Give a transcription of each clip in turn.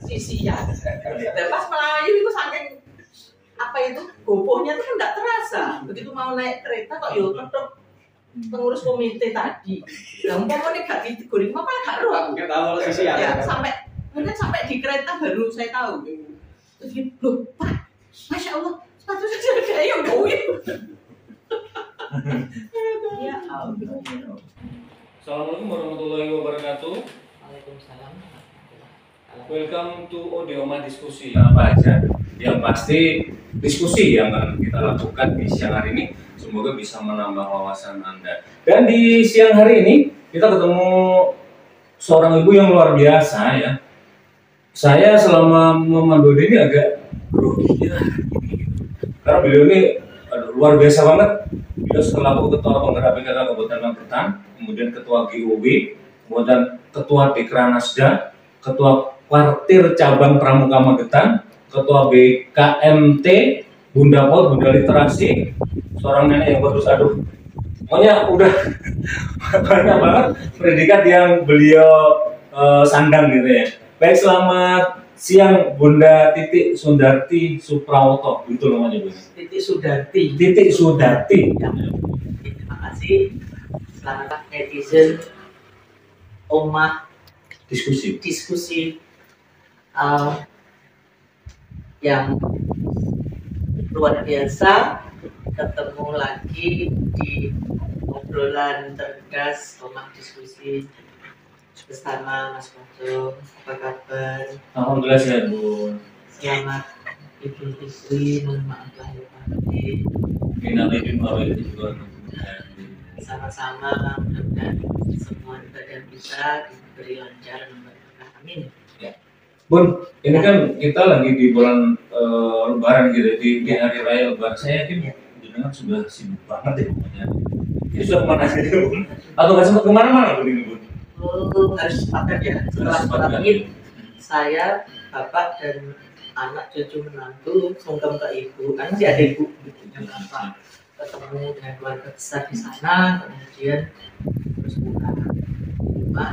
sisian. Dan pas Melayu itu saking apa itu gopohnya tuh kan nggak terasa. Begitu mau naik kereta kok yo ketok pengurus komite tadi. Yang umpamanya gak digoreng apa gak roh aku. Nggak tahu sisian. Ya mungkin sampai di kereta baru saya tahu. Terus gitu, loh Pak, Masya Allah, sepatu saya kayak yang gawin. Ya Allah. Assalamualaikum warahmatullahi wabarakatuh. Waalaikumsalam. Welcome to Odioma Diskusi. Apa aja yang pasti diskusi yang akan kita lakukan di siang hari ini semoga bisa menambah wawasan Anda. Dan di siang hari ini kita ketemu seorang ibu yang luar biasa ya. Saya selama memandu ini agak grogi ya. Karena beliau ini luar biasa banget. Beliau selaku ketua penggerak PKK Kabupaten Magetan, kemudian ketua GOB, kemudian ketua Dekranasda, ketua Partir Cabang Pramuka Magetan, ketua BKMT, Bunda Pol, Bunda Literasi, seorang nenek yang bagus, aduh, pokoknya udah banyak banget predikat yang beliau sandang gitu ya. Baik, selamat siang Bunda Titik Sundarti Suprawoto, itu namanya Bu. Titik Sudarti. Titik Sudarti. Ya. Terima kasih. Selamat netizen Omah diskusi yang luar biasa, ketemu lagi di obrolan cerdas Omah diskusi bersama Mas Mojo. Apa kabar? Alhamdulillah sehat Bu. Selamat Idul Fitri, mohon maaf lahir batin. Minalidin wawidin juga. Sama-sama mudah-mudahan semua ibadah kita diberi lancar dan berkah. Amin. Ya. Bun, ini kan kita lagi di bulan Lebaran gitu, di hari raya Lebaran. Saya yakin jenengan sudah sibuk banget ya pokoknya. Ini sudah kemana aja Bun? Atau nggak sempat kemana-mana Bun ini Bun? Harus sepakat ya. Setelah sholat Id, saya, bapak dan anak cucu menantu sungkem ke ibu, kan masih ada ibu gitu yang apa ketemu dengan keluarga besar di sana, kemudian terus pulang di rumah.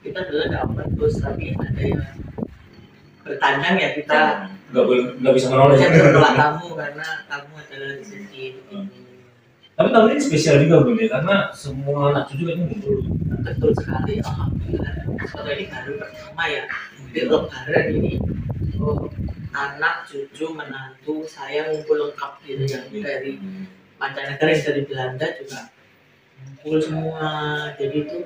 Kita dulu ada open bus, tapi ada yang bertandang ya kita nggak bisa menolak. Jangan menolak tamu karena tamu adalah rezeki. Tapi tahun ini spesial juga Bun ya, karena semua anak cucu kan ngumpul. Betul sekali, alhamdulillah. Kalau ini baru pertama ya di Lebaran ini, anak cucu menantu saya ngumpul lengkap gitu, yang dari mancanegara, yang dari Belanda juga ngumpul semua. Jadi itu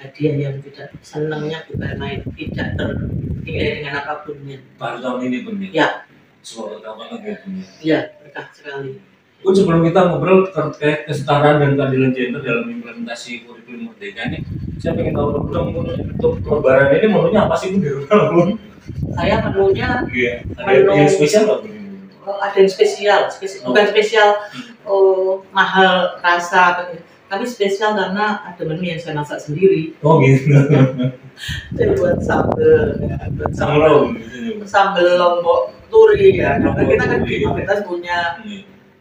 hadiah yang tidak senangnya bukan main, tidak ternilai dengan apapunnya. Baru tahun ini Bun ya. Ya. Semoga kapan lagi ya Bun ya. Ya, berkah sekali. Bun, sebelum kita ngobrol terkait kesetaraan dan keadilan gender dalam implementasi kurikulum Merdeka ini, saya pengen tahu dong Bun, untuk Lebaran ini menunya apa sih Bun di rumah Bun? Saya menunya ada yang spesial nggak Bun? Ada yang spesial, bukan spesial mahal rasa, tapi spesial karena ada menu yang saya masak sendiri. Oh gitu. Saya buat sambal, sambal lombok turi ya. Karena kita kan di Magetan punya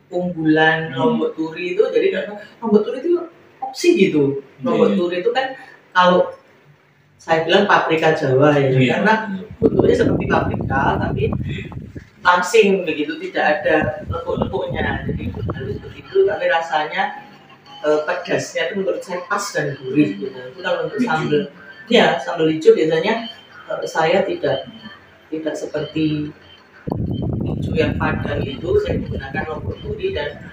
unggulan lombok turi itu, jadi karena lombok turi itu opsi gitu. Lombok turi itu kan kalau saya bilang paprika Jawa ya, karena bentuknya seperti paprika tapi langsing begitu, tidak ada lepuk-lepuknya, jadi halus begitu, tapi rasanya pedasnya itu menurut saya pas dan gurih gitu. Itu kalau untuk sambal, ya sambal hijau biasanya saya tidak seperti hijau yang padang itu, saya menggunakan lombok turi dan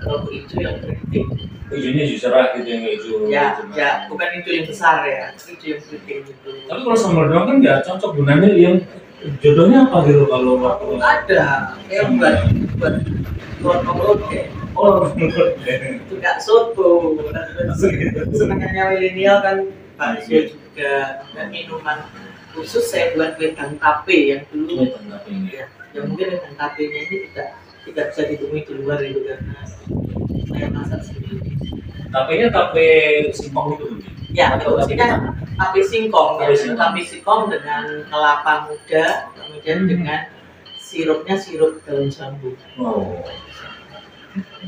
lombok hijau yang keriting. Hijaunya justru cerah gitu yang hijau. Ya, bukan hijau yang besar ya, hijau yang keriting gitu. Tapi kalau sambal doang kan nggak cocok gunanya, yang jodohnya apa gitu kalau waktu ada yang buat lontong. Oh, juga soto. Senangnya milenial kan bakso juga, dan minuman khusus saya buat wedang tape yang dulu ya, yang mungkin wedang tapenya ini tidak bisa ditemui di luar itu karena saya masak sendiri. Tapenya tape singkong itu ya, betul, maksudnya tape singkong ya, tape singkong dengan kelapa muda, kemudian dengan sirupnya sirup daun jambu. Wow.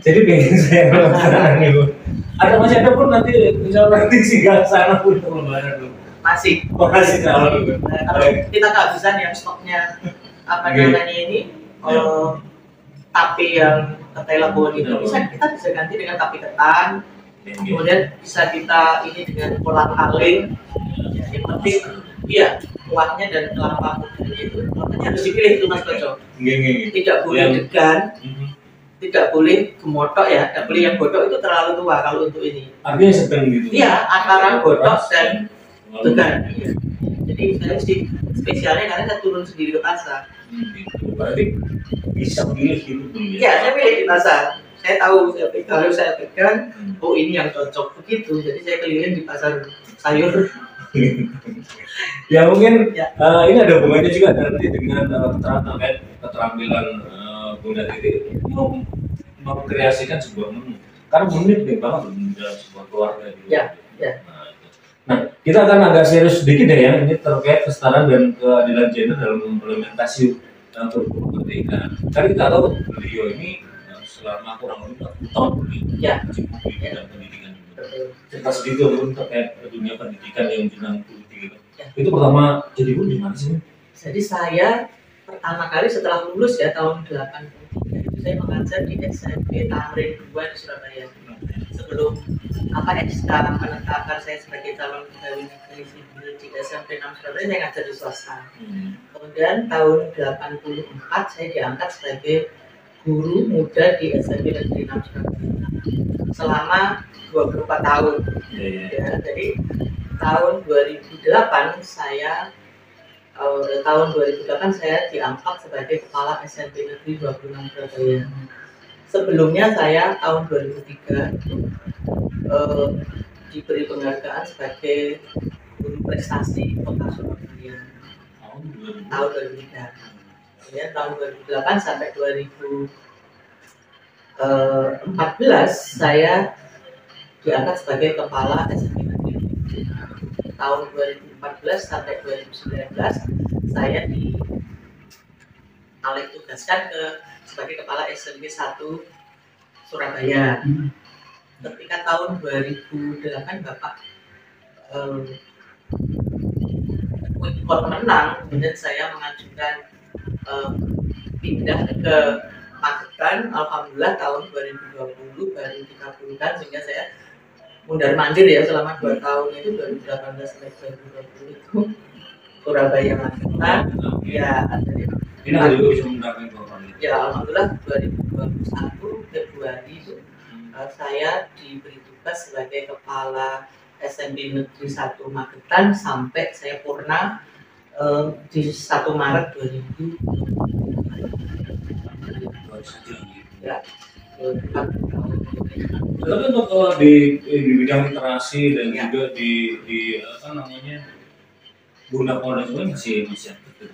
Jadi pengen saya penasaran nih Bu. Masih ada pun nanti misalnya nanti singgah sana pun untuk Lebaran Bu. masih calon. Nah, kalau kita kehabisan yang stoknya apa namanya ini tapi yang ketelabon itu kita bisa ganti dengan tapi ketan. Kemudian bisa kita ini dengan kolang kaling. Yang penting kuahnya dan kelapa mudanya itu makanya harus dipilih itu Mas Koco. Tidak boleh degan, tidak boleh gemotok ya, tidak boleh yang botok itu terlalu tua kalau untuk ini. Artinya sedang gitu. Iya, antara botok dan degan. Iya. Jadi saya mesti spesialnya karena saya turun sendiri ke pasar. Berarti bisa pilih gitu. Iya, saya pilih di pasar. Saya tahu kalau saya pegang, oh ini yang cocok begitu. Jadi saya keliling di pasar sayur. Ya mungkin ini ada hubungannya juga nanti dengan keterampilan Bunda Titi mengkreasikan sebuah menu. Karena menu penting banget dalam sebuah keluarga. Ya. Nah, kita akan agak serius sedikit deh ya, ini terkait kesetaraan dan keadilan gender dalam implementasi kurikulum merdeka. Karena kita tahu beliau ini selama kurang lebih 40 tahun dalam pendidikan. Cerita sedikit dulu terkait dunia pendidikan yang jenang politik itu. Itu pertama jadi guru di mana sih? Jadi saya pertama kali setelah lulus ya tahun 83 itu saya mengajar di SMP Tamrin 2 di Surabaya. Sebelum SK menetapkan saya sebagai calon pegawai negeri sipil di SMP 6 Surabaya, saya ngajar di swasta. Kemudian tahun 84 saya diangkat sebagai guru muda di SMP Negeri 6 Surabaya selama 24 tahun. Ya, jadi tahun 2008 saya diangkat sebagai kepala SMP Negeri 26 Surabaya. Sebelumnya saya tahun 2003 diberi penghargaan sebagai guru prestasi Kota Surabaya. Tahun 2003. Ya, tahun 2008 sampai 2014 saya diangkat sebagai kepala SMP Negeri. Tahun 2014 sampai 2019 saya tugaskan sebagai kepala SMP 1 Surabaya. Ketika tahun 2008 Bapak Wikor menang, kemudian saya mengajukan pindah ke Magetan. Alhamdulillah tahun 2020 baru dikabulkan sehingga saya mundar mandir ya selama 2 tahun itu 2018 sampai 2020 itu Surabaya Magetan. Ya, ini juga bisa mendapatkan informasi. Ya, alhamdulillah 2021 Februari itu saya diberi tugas sebagai kepala SMP Negeri 1 Magetan sampai saya purna di 1 Maret 2020. Ya. Tapi untuk di bidang literasi dan juga di Bunda Polda juga masih aktif.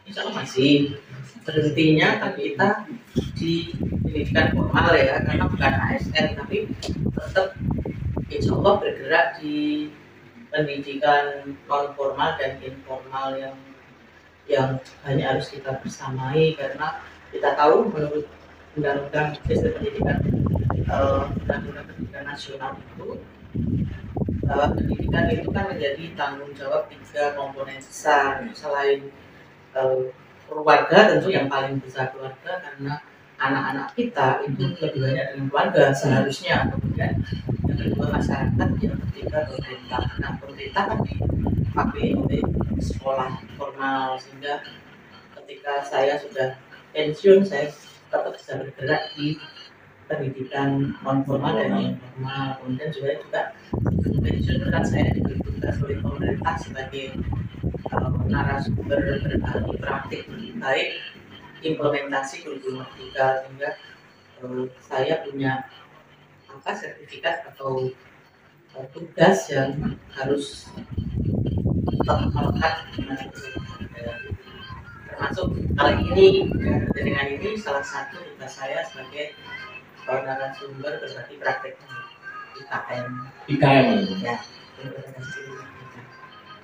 Insya Allah masih. Berhentinya kan kita di pendidikan formal ya, karena bukan ASN tapi tetap insya Allah bergerak di pendidikan non formal dan informal yang hanya harus kita bersamai, karena kita tahu menurut undang-undang sistem pendidikan undang-undang pendidikan nasional itu pendidikan itu kan menjadi tanggung jawab 3 komponen besar. Selain keluarga, tentu yang paling besar keluarga, karena anak-anak kita itu lebih banyak dengan keluarga seharusnya. Kemudian yang kedua masyarakat, yang ketiga pemerintah. Nah, pemerintah kan dipakai oleh sekolah formal, sehingga ketika saya sudah pensiun saya tetap bisa bergerak di pendidikan non formal dan informal. Kemudian juga pensiun kan saya diberi tugas oleh pemerintah sebagai narasumber berbagi praktik baik implementasi kurikulum merdeka, sehingga saya punya sertifikat atau tugas yang harus tetap melekat termasuk kali ini dengan ini salah satu tugas saya sebagai narasumber berbagi praktik IKM ya.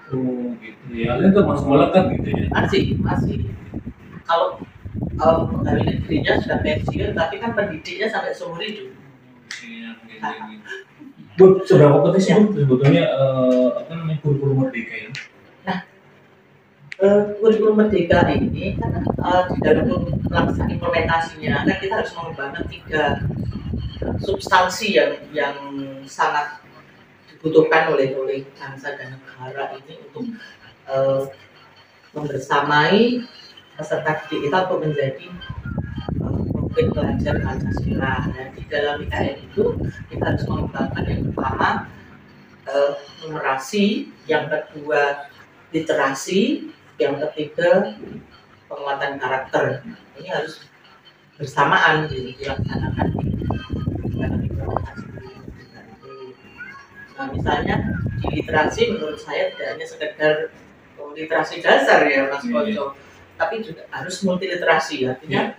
Gitu ya, itu masuk melekat gitu ya? Masih. Kalau pegawai negerinya sudah pensiun, tapi kan pendidiknya sampai seumur hidup. seberapa penting sih sebetulnya kurikulum merdeka ini? Nah, kurikulum merdeka ini kan di dalam pelaksanaan implementasinya kan kita harus mengembangkan 3 substansi yang sangat dibutuhkan oleh bangsa dan negara ini untuk membersamai peserta didik kita untuk menjadi mungkin pelajar Pancasila. Dan di dalam IKN itu kita harus mengembangkan yang pertama numerasi, yang kedua literasi, yang ketiga penguatan karakter. Ini harus bersamaan dilaksanakan di dalam implementasi. Nah, misalnya di literasi menurut saya tidak hanya sekedar literasi dasar ya Mas Koco, tapi juga harus multiliterasi, artinya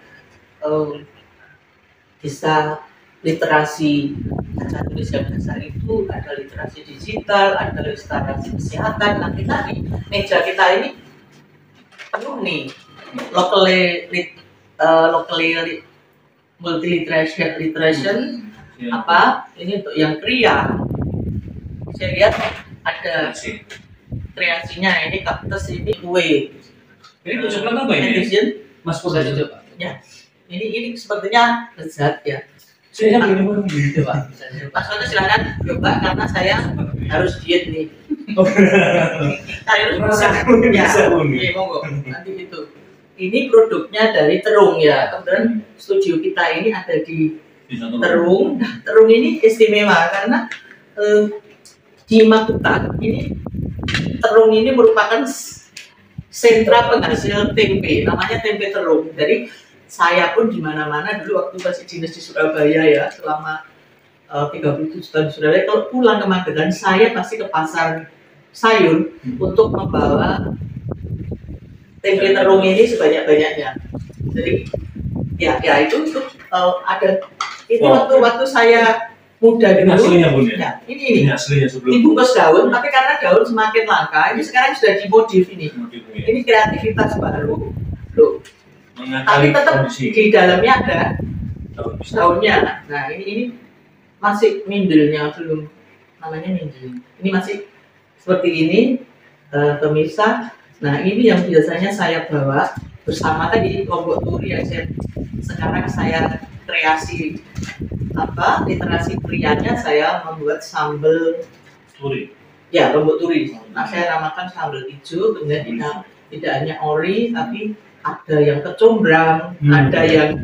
bisa literasi baca tulis yang dasar itu, ada literasi digital, ada literasi kesehatan. Nah, kita di meja kita ini penuh nih locally multiliteration apa ini untuk yang kriya. Saya lihat ada kreasinya ini kaktus ini kue. Ini coklat apa ini? Mas Pur coba. Ya. Ini sepertinya lezat ya. Saya begini pun coba. Mas Pur silakan coba karena saya harus diet nih. Saya harus bisa. Ya, monggo. Nanti itu. Ini produknya dari Terung ya. Kemudian studio kita ini ada di Terung. Nah, Terung ini istimewa karena di Magetan ini Terung ini merupakan sentra penghasil tempe, namanya tempe Terung. Jadi saya pun di mana-mana dulu waktu masih dinas di Surabaya ya, selama 37 tahun di Surabaya, kalau pulang ke Magetan saya pasti ke pasar sayur untuk membawa tempe Terung ini sebanyak-banyaknya. Jadi ya itu ada itu waktu saya muda dulu. Aslinya Bun ya? Ya, ini aslinya sebelum dibungkus daun, tapi karena daun semakin langka, ini sekarang sudah dimodif ini. Ini kreativitas baru, loh. Tapi tetap di dalamnya ada daunnya. Nah, ini masih mindelnya belum, namanya mindel. Ini masih seperti ini, pemirsa. Nah, ini yang biasanya saya bawa bersama tadi Lombok Turi yang sekarang saya kreasi literasi krianya, saya membuat sambal turi. Ya, Lombok Turi. Nah, saya namakan sambal hijau, kemudian tidak hanya ori, tapi ada yang kecombrang, ada yang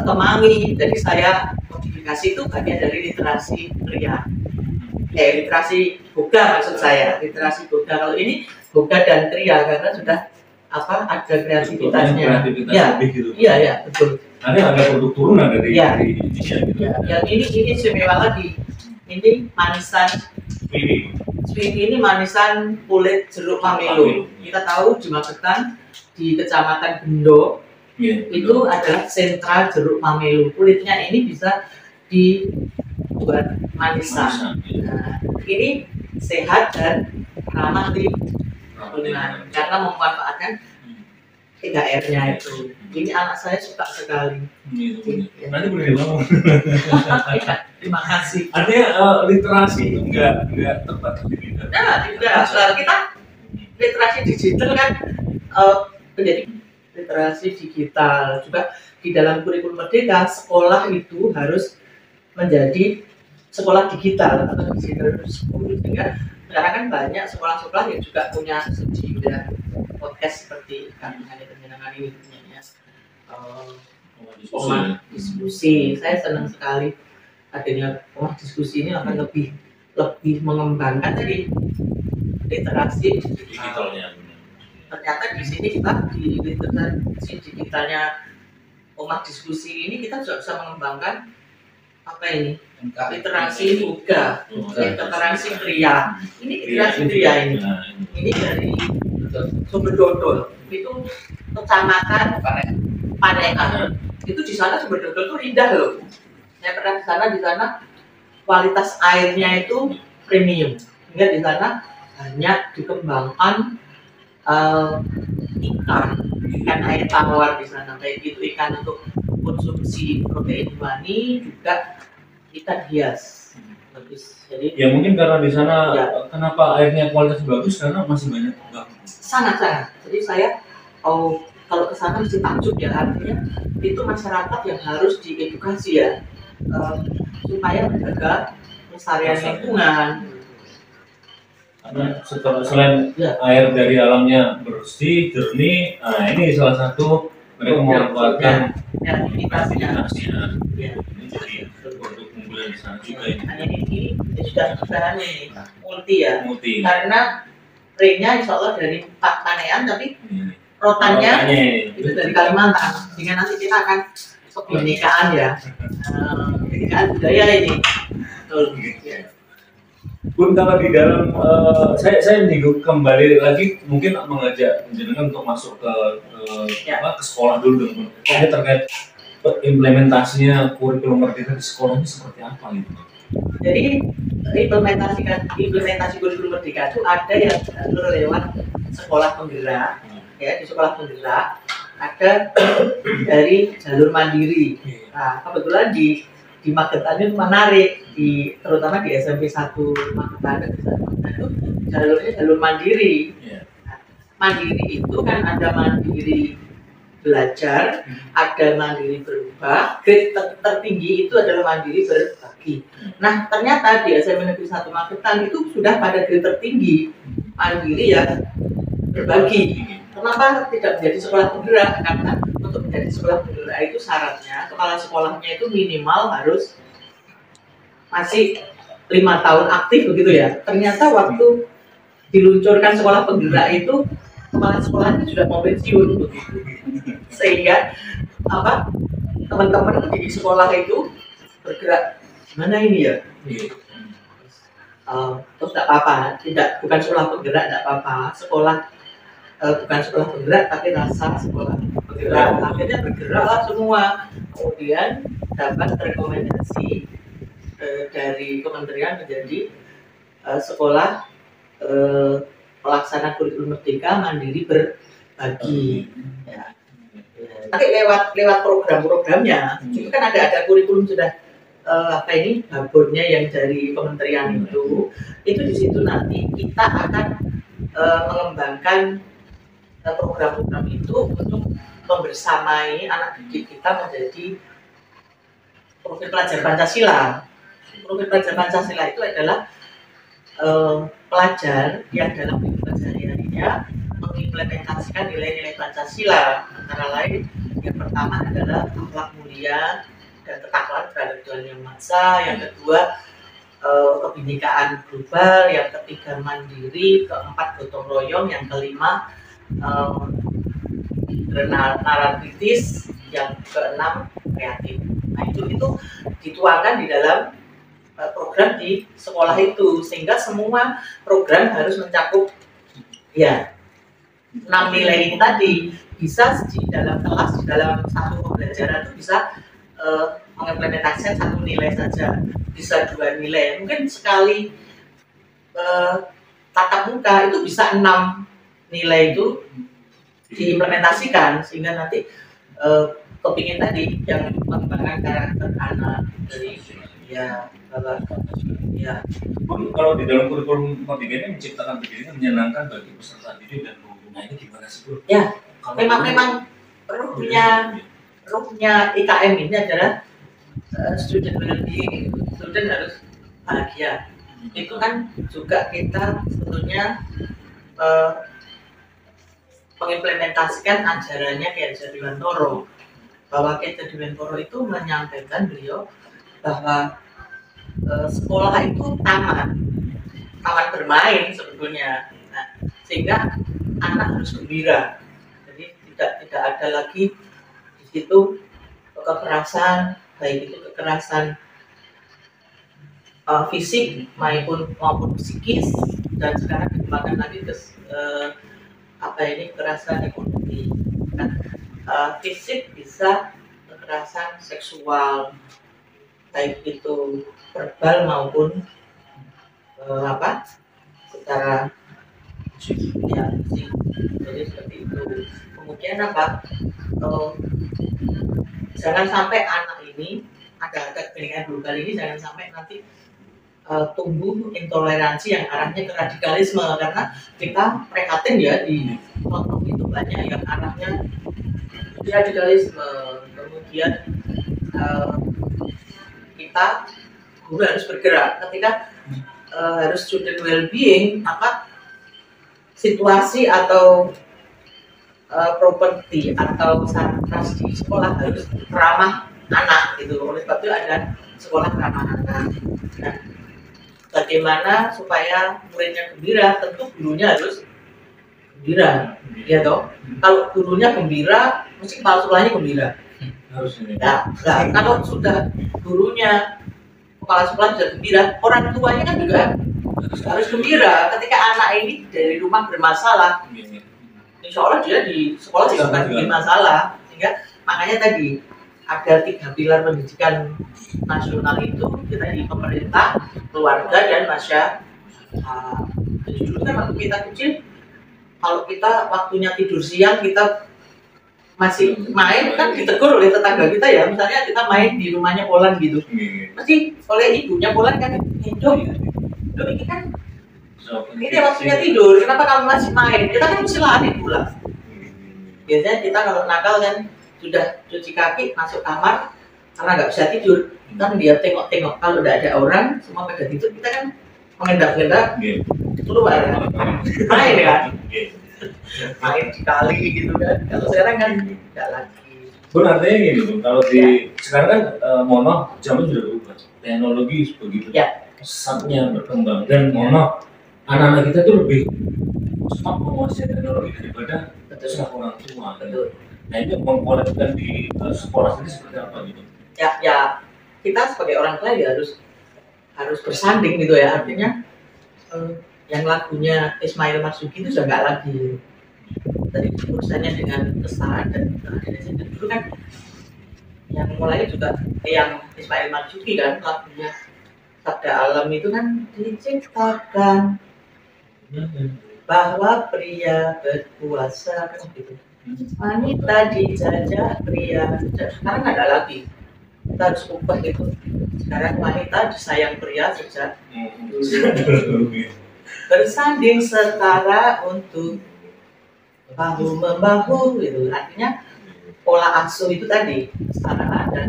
kemangi. Jadi saya modifikasi itu bagian dari literasi kria. Literasi boga maksud saya, literasi boga. Kalau ini boga dan kria karena sudah ada kreativitasnya. Iya, betul. Ada produk turunan dari Indonesia gitu. Ya, yang ini istimewa lagi. Ini manisan Swidi ini manisan kulit jeruk pamelo. Kita tahu di Magetan di Kecamatan Bendo itu adalah sentra jeruk pamelo. Kulitnya ini bisa dibuat manisan. Nah, ini sehat dan ramah lingkungan karena memanfaatkan 3R-nya itu. Ini anak saya suka sekali. Nanti boleh dibangun. Terima kasih. Artinya literasi itu enggak terbatas di kita. Nah, tidak. Kita literasi digital kan menjadi literasi digital. Juga di dalam kurikulum merdeka, sekolah itu harus menjadi sekolah digital atau digital school. Sehingga sekarang kan banyak sekolah-sekolah yang juga punya studio dan podcast seperti kami penjenengan ini punyanya Omah Diskusi. Saya senang sekali adanya Omah Diskusi ini akan lebih mengembangkan tadi literasi digitalnya. Ternyata di sini kita di literasi digitalnya Omah Diskusi ini kita juga bisa mengembangkan literasi boga, literasi kria. Ini literasi kria ini dari Sumber Dodol itu kecamatan Panekan. Itu di sana Sumber Dodol itu indah loh. Saya pernah di sana kualitas airnya itu premium. Sehingga di sana banyak dikembangkan ikan air tawar di sana, baik itu ikan untuk konsumsi protein hewani juga ikan hias. Jadi ya mungkin karena di sana ya, kenapa airnya kualitas bagus karena masih banyak sangat. Jadi saya kalau ke sana mesti takjub ya, artinya itu masyarakat yang harus diedukasi ya, supaya menjaga pelestarian lingkungan. Karena selain ya, air dari alamnya bersih, jernih, nah ini salah satu mereka memanfaatkan aktivitasnya. Ya. Ini jadi produk unggulan di sana juga ini. Hanya ini sudah ini multi ya. Multi. Karena ringnya insya Allah dari Pak Kanean, tapi rotannya itu dari Kalimantan. Sehingga nanti kita akan kebinekaan ya, kebinekaan budaya ini. Betul. Ya. Pun kalau di dalam saya menyinggung kembali lagi mungkin mengajak jenengan untuk masuk ke sekolah dulu dong. Ini terkait implementasinya kurikulum merdeka di sekolah ini seperti apa gitu? Jadi implementasi kurikulum merdeka itu ada yang lewat sekolah penggerak, ya di sekolah penggerak ada dari jalur mandiri. Nah kebetulan di Magetan itu menarik, terutama di SMP 1 Magetan itu jalurnya jalur mandiri. Mandiri itu kan ada mandiri belajar, ada mandiri berubah, grade tertinggi itu adalah mandiri berbagi. Nah ternyata di SMP Negeri 1 Magetan itu sudah pada grade tertinggi, mandiri ya berbagi. Kenapa tidak menjadi sekolah penggerak? Karena untuk menjadi sekolah penggerak itu syaratnya kepala sekolahnya itu minimal harus masih 5 tahun aktif begitu ya. Ternyata waktu diluncurkan sekolah penggerak itu kepala sekolahnya sudah mau pensiun begitu. Sehingga teman-teman di sekolah itu bergerak gimana ini ya? Terus tidak apa-apa, bukan sekolah penggerak tidak apa-apa, bukan sekolah penggerak tapi rasa sekolah penggerak. Akhirnya bergeraklah semua, kemudian dapat rekomendasi dari kementerian menjadi sekolah pelaksana kurikulum merdeka mandiri berbagi. Ya. Tapi lewat program-programnya itu kan ada kurikulum sudah babonnya yang dari kementerian itu di situ nanti kita akan mengembangkan program-program itu untuk membersamai anak didik kita menjadi profil pelajar Pancasila. Profil pelajar Pancasila itu adalah pelajar yang dalam kehidupan sehari-harinya mengimplementasikan nilai-nilai Pancasila, antara lain yang pertama adalah akhlak mulia dan ketakwaan terhadap Tuhan Yang Maha Esa, yang kedua kebinekaan global, yang ketiga mandiri, keempat gotong royong, yang kelima nalar kritis, yang keenam kreatif. Nah itu dituangkan di dalam program di sekolah itu, sehingga semua program harus mencakup ya 6 nilai ini tadi. Bisa di dalam kelas, di dalam satu pembelajaran itu bisa mengimplementasikan 1 nilai saja, bisa 2 nilai, mungkin sekali tatap muka itu bisa 6 nilai itu diimplementasikan, sehingga nanti kepingin tadi yang mengembangkan karakter anak dari ya Pun kalau di dalam kurikulum merdeka ini menciptakan pendidikan menyenangkan bagi peserta didik dan pengguna, ini gimana sih bro? Ya, memang ruhnya IKM ini adalah student well-being, student harus bahagia. Itu kan juga kita sebetulnya mengimplementasikan ajarannya Kiai Haji Dewantoro, bahwa Kiai Haji Dewantoro itu menyampaikan beliau bahwa sekolah itu taman bermain sebetulnya. Nah, sehingga anak harus gembira, jadi tidak ada lagi di situ kekerasan, baik itu kekerasan fisik maupun psikis, dan sekarang dikembangkan lagi ke kekerasan ekonomi. Fisik bisa kekerasan seksual, baik itu verbal maupun secara ya fisik. Jadi seperti itu. Kemudian jangan sampai anak ini ada kebinekaan global ini, jangan sampai nanti tumbuh intoleransi yang arahnya ke radikalisme, karena kita prihatin ya di kelompok itu banyak yang arahnya radikalisme. Kemudian kita guru harus bergerak ketika harus student well-being, maka situasi atau properti atau sarkas di sekolah harus ramah anak gitu. Oleh sebab itu ada sekolah ramah anak. Nah, bagaimana supaya muridnya gembira? Tentu gurunya harus gembira, ya toh. Kalau gurunya gembira, mesti kepala sekolahnya gembira. Harus ini. Nah, kalau sudah gurunya, kepala sekolah sudah gembira, orang tuanya kan juga harus gembira. Ketika anak ini dari rumah bermasalah, insya Allah dia di sekolah juga akan bikin masalah. Sehingga makanya tadi ada 3 pilar pendidikan nasional itu, kita di pemerintah, keluarga, dan masyarakat. Jadi dulu kan waktu kita kecil, kalau kita waktunya tidur siang, kita masih main kan ditegur oleh tetangga kita ya, misalnya kita main di rumahnya Polan gitu, mesti oleh ibunya Polan kan, Dok ini kan ini waktunya tidur, kenapa kamu masih main? Kita kan mesti lari pulang. Biasanya kita kalau nakal kan sudah cuci kaki masuk kamar karena nggak bisa tidur, kan dia tengok-tengok, kalau udah ada orang semua pada tidur, kita kan mengendak-endak keluar main kan, main di kali gitu kan. Kalau sekarang kan nggak lagi. Bun, artinya gini Bun, kalau di sekarang kan mono zaman sudah berubah, teknologi begitu pesatnya berkembang, dan mono anak-anak kita tuh lebih cepat menguasai teknologi daripada orang tua. Nah itu mengkualitaskan di sekolah sendiri seperti apa gitu? Ya kita sebagai orang tua ya harus bersanding gitu ya, artinya yang lagunya Ismail Marzuki itu sudah nggak lagi. Tadi urusannya dengan kesetaraan dan keadilan dulu kan yang mulai juga yang Ismail Marzuki kan, lagunya Sabda Alam itu kan diciptakan bahwa pria berkuasa kan gitu, wanita dijajah, pria dijajah. Sekarang nggak ada lagi, kita harus ubah itu. Sekarang wanita disayang pria sejak bersanding setara untuk bahu membahu gitu. Artinya pola asuh itu tadi kesetaraan dan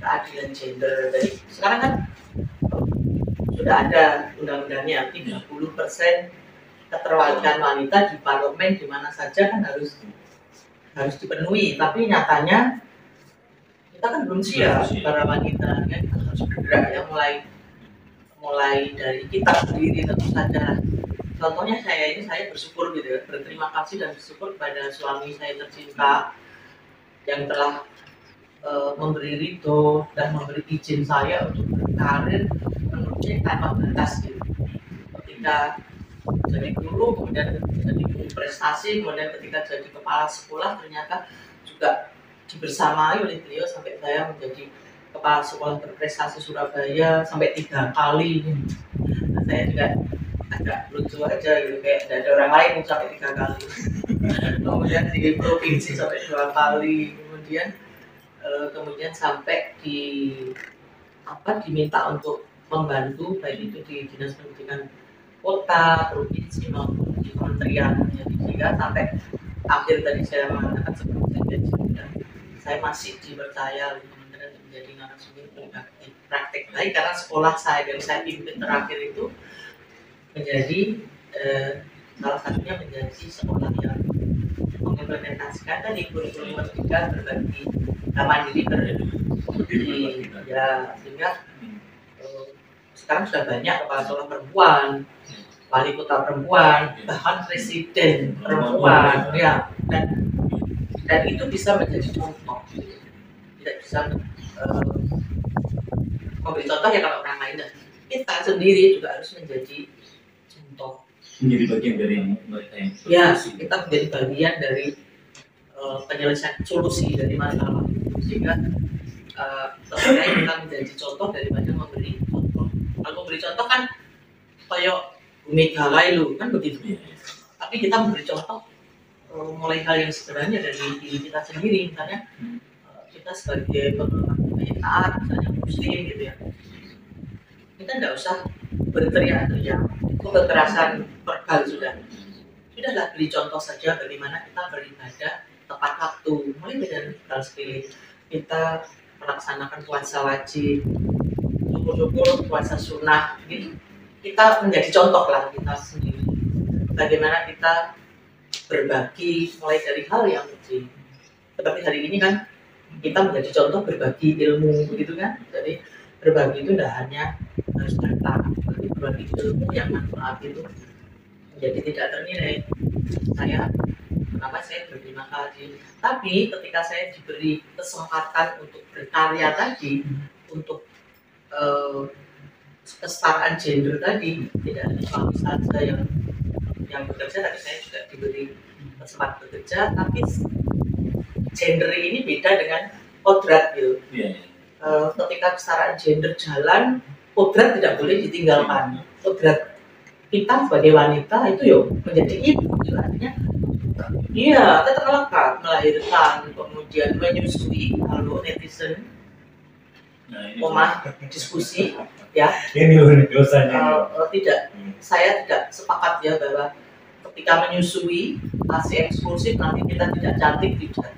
keadilan gender. Jadi sekarang kan sudah ada undang-undangnya 30% keterwakilan wanita di parlemen di mana saja kan harus dipenuhi, tapi nyatanya kita kan belum siap para wanita kan, harus bergerak ya, mulai dari kita sendiri tentu saja. Contohnya saya bersyukur gitu ya, berterima kasih dan bersyukur kepada suami saya tercinta yang telah memberi ridho dan memberi izin saya untuk berkarir menurutnya tanpa batas gitu. Ketika jadi guru, kemudian jadi guru prestasi, kemudian ketika jadi kepala sekolah ternyata juga dibersamai oleh beliau sampai saya menjadi kepala sekolah berprestasi Surabaya sampai 3 kali. Nah, saya juga agak lucu aja gitu, kayak ada orang lain yang sampai 3 kali. Kemudian di provinsi sampai 2 kali, kemudian sampai diminta untuk membantu baik itu di dinas pendidikan kota, provinsi maupun di kementerian. Jadi sehingga sampai akhir tadi saya mengatakan seperti saya masih dipercaya oleh kementerian menjadi narasumber praktek baik, karena sekolah saya yang saya pimpin terakhir itu menjadi salah satunya menjadi sekolah yang mengimplementasikan tadi kurikulum merdeka berbagi mandiri berdiri ya, sehingga sekarang sudah banyak kepala sekolah perempuan, wali kota perempuan, bahkan presiden perempuan ya, dan itu bisa menjadi contoh. Tidak bisa memberi contoh ya kalau orang lain, dan kita sendiri juga harus menjadi contoh, menjadi bagian dari mereka yang ya, kita menjadi bagian dari penyelesaian solusi dari masalah itu, sehingga sebenarnya kita menjadi contoh daripada memberi contoh. Kalau memberi contoh kan kayak Mega Lailu kan begitu, tapi kita memberi contoh mulai hal yang sederhana dari diri kita sendiri, misalnya kita sebagai penggemar taat, misalnya muslim gitu ya, kita nggak usah berteriak-teriak, itu kekerasan verbal sudahlah. Beri contoh saja bagaimana kita beribadah tepat waktu, mulai dari hal sepele kita melaksanakan puasa wajib, syukur-syukur puasa sunnah gitu. Kita menjadi contoh lah kita sendiri, bagaimana kita berbagi mulai dari hal yang kecil. Seperti hari ini kan kita menjadi contoh berbagi ilmu begitu kan. Jadi berbagi itu tidak hanya harus harta, tapi berbagi ilmu yang manfaat itu menjadi tidak ternilai. Kenapa saya berterima kasih, tapi ketika saya diberi kesempatan untuk berkarya tadi, untuk kesetaraan gender tadi, tidak hanya suami saja yang bekerja, tapi saya juga diberi kesempatan bekerja, tapi gender ini beda dengan kodrat gitu. Ketika kesetaraan gender jalan, kodrat tidak boleh ditinggalkan. Kodrat kita sebagai wanita itu yo menjadi ibu, artinya iya tetap lengkap, melahirkan, kemudian menyusui. Kalau netizen diskusi ya ini dosanya tidak, saya tidak sepakat ya bahwa ketika menyusui ASI eksklusif nanti kita tidak cantik, tidak.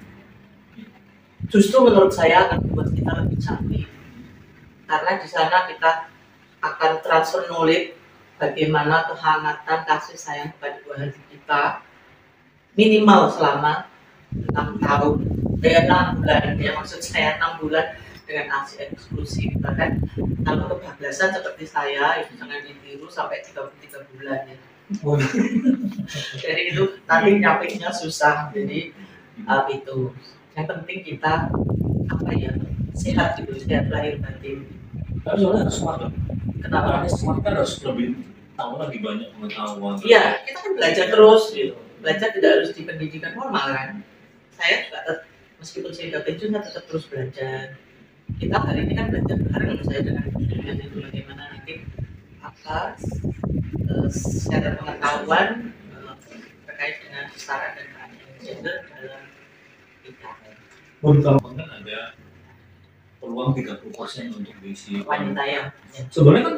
Justru menurut saya akan membuat kita lebih cantik, karena di sana kita akan transfer knowledge bagaimana kehangatan kasih sayang kepada Tuhan kita minimal selama 6 tahun, 6 bulan ya, maksud saya 6 bulan dengan ASI eksklusif. Bahkan kalau kebablasan seperti saya itu jangan ditiru sampai 33 bulan ya. Jadi itu nanti nyampingnya susah. Jadi itu yang penting kita sehat gitu, sehat lahir batin. Soalnya harus smart. Kenapa? Smart kan harus lebih tahu lagi banyak pengetahuan. Iya, kita kan belajar terus gitu. Belajar tidak harus di pendidikan formal kan. Saya juga meskipun saya sudah pensiun, saya tetap terus belajar. Kita hari ini kan belajar bareng saya dengan itu bagaimana nanti share pengetahuan terkait dengan kesetaraan dan keadilan gender dalam kita. Kalau kan ada peluang 30% untuk diisi wanita ya. Sebenarnya kan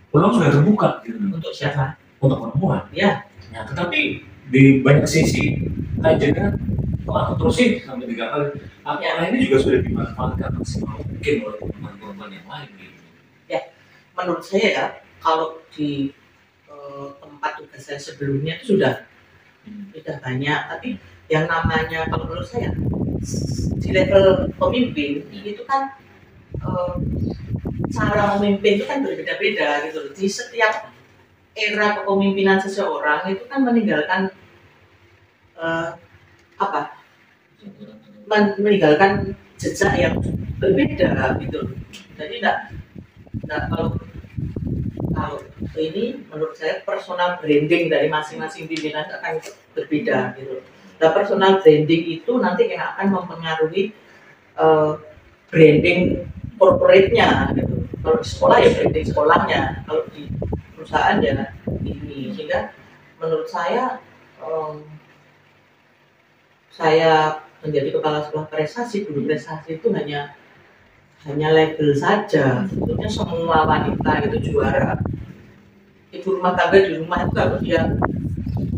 peluang sudah terbuka gitu. Untuk siapa? Untuk perempuan. Ya. Nah, tetapi di banyak sisi kajiannya aku terusin sampai 3 kali. Apakah ini juga sudah dimanfaatkan maksimal mungkin oleh perempuan-perempuan yang lain gitu? Ya, menurut saya ya, kalau di tempat tugas saya sebelumnya itu sudah banyak, tapi yang namanya kalau menurut saya di level pemimpin itu kan cara memimpin itu kan berbeda-beda gitu loh. Di setiap era kepemimpinan seseorang itu kan meninggalkan meninggalkan jejak yang berbeda gitu loh. Jadi kalau ini menurut saya personal branding dari masing-masing pimpinan akan berbeda gitu. Nah, personal branding itu nanti yang akan mempengaruhi branding corporate-nya gitu. Kalau di sekolah ya branding sekolahnya, kalau di perusahaan ya ini. Sehingga menurut saya menjadi kepala sekolah prestasi, guru prestasi itu hanya label saja. Sebetulnya semua wanita itu juara. Ibu rumah tangga di rumah itu kalau dia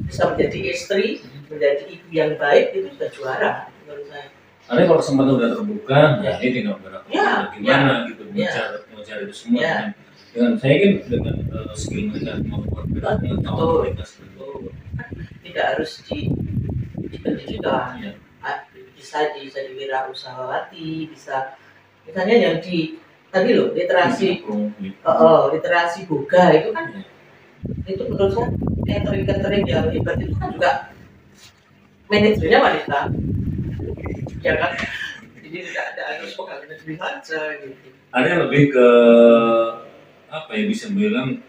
bisa menjadi istri, menjadi ibu yang baik, itu sudah juara menurut saya. Karena kalau kesempatan udah terbuka, ya ini tinggal berapa gimana gitu, mau cari itu semua. Ya. Dengan saya kan dengan skill mereka membuat kualitas betul. Tidak harus di pendidikan, ya. Bisa di wirausahawan, bisa misalnya yang di tadi loh literasi boga itu kan itu menurut saya catering yang hebat itu kan juga manajernya wanita ya kan, jadi tidak ada harus pegawai negeri saja gitu. Ada lebih ke apa ya, bisa bilang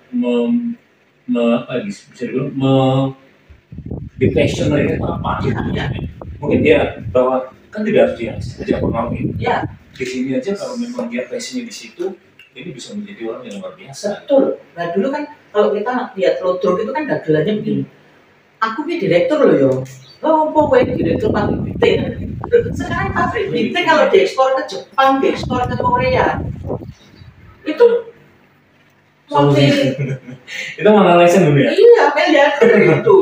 bisa dibilang di passion mereka itu apa gitu ya. Mungkin dia bahwa kan tidak harus dia saja pengaruh ya. Di sini aja kalau memang dia passionnya di situ, ini bisa menjadi orang yang luar biasa. Betul. Nah dulu kan kalau kita lihat Lodrok itu kan dagelannya begini. Aku ini direktur loh yo. Oh, pokoknya direktur pabrik BT. Sekarang pabrik BT kalau diekspor ke Jepang, diekspor ke Korea, itu motif. Itu mana lesson dulu ya? Iya, peliharaan itu.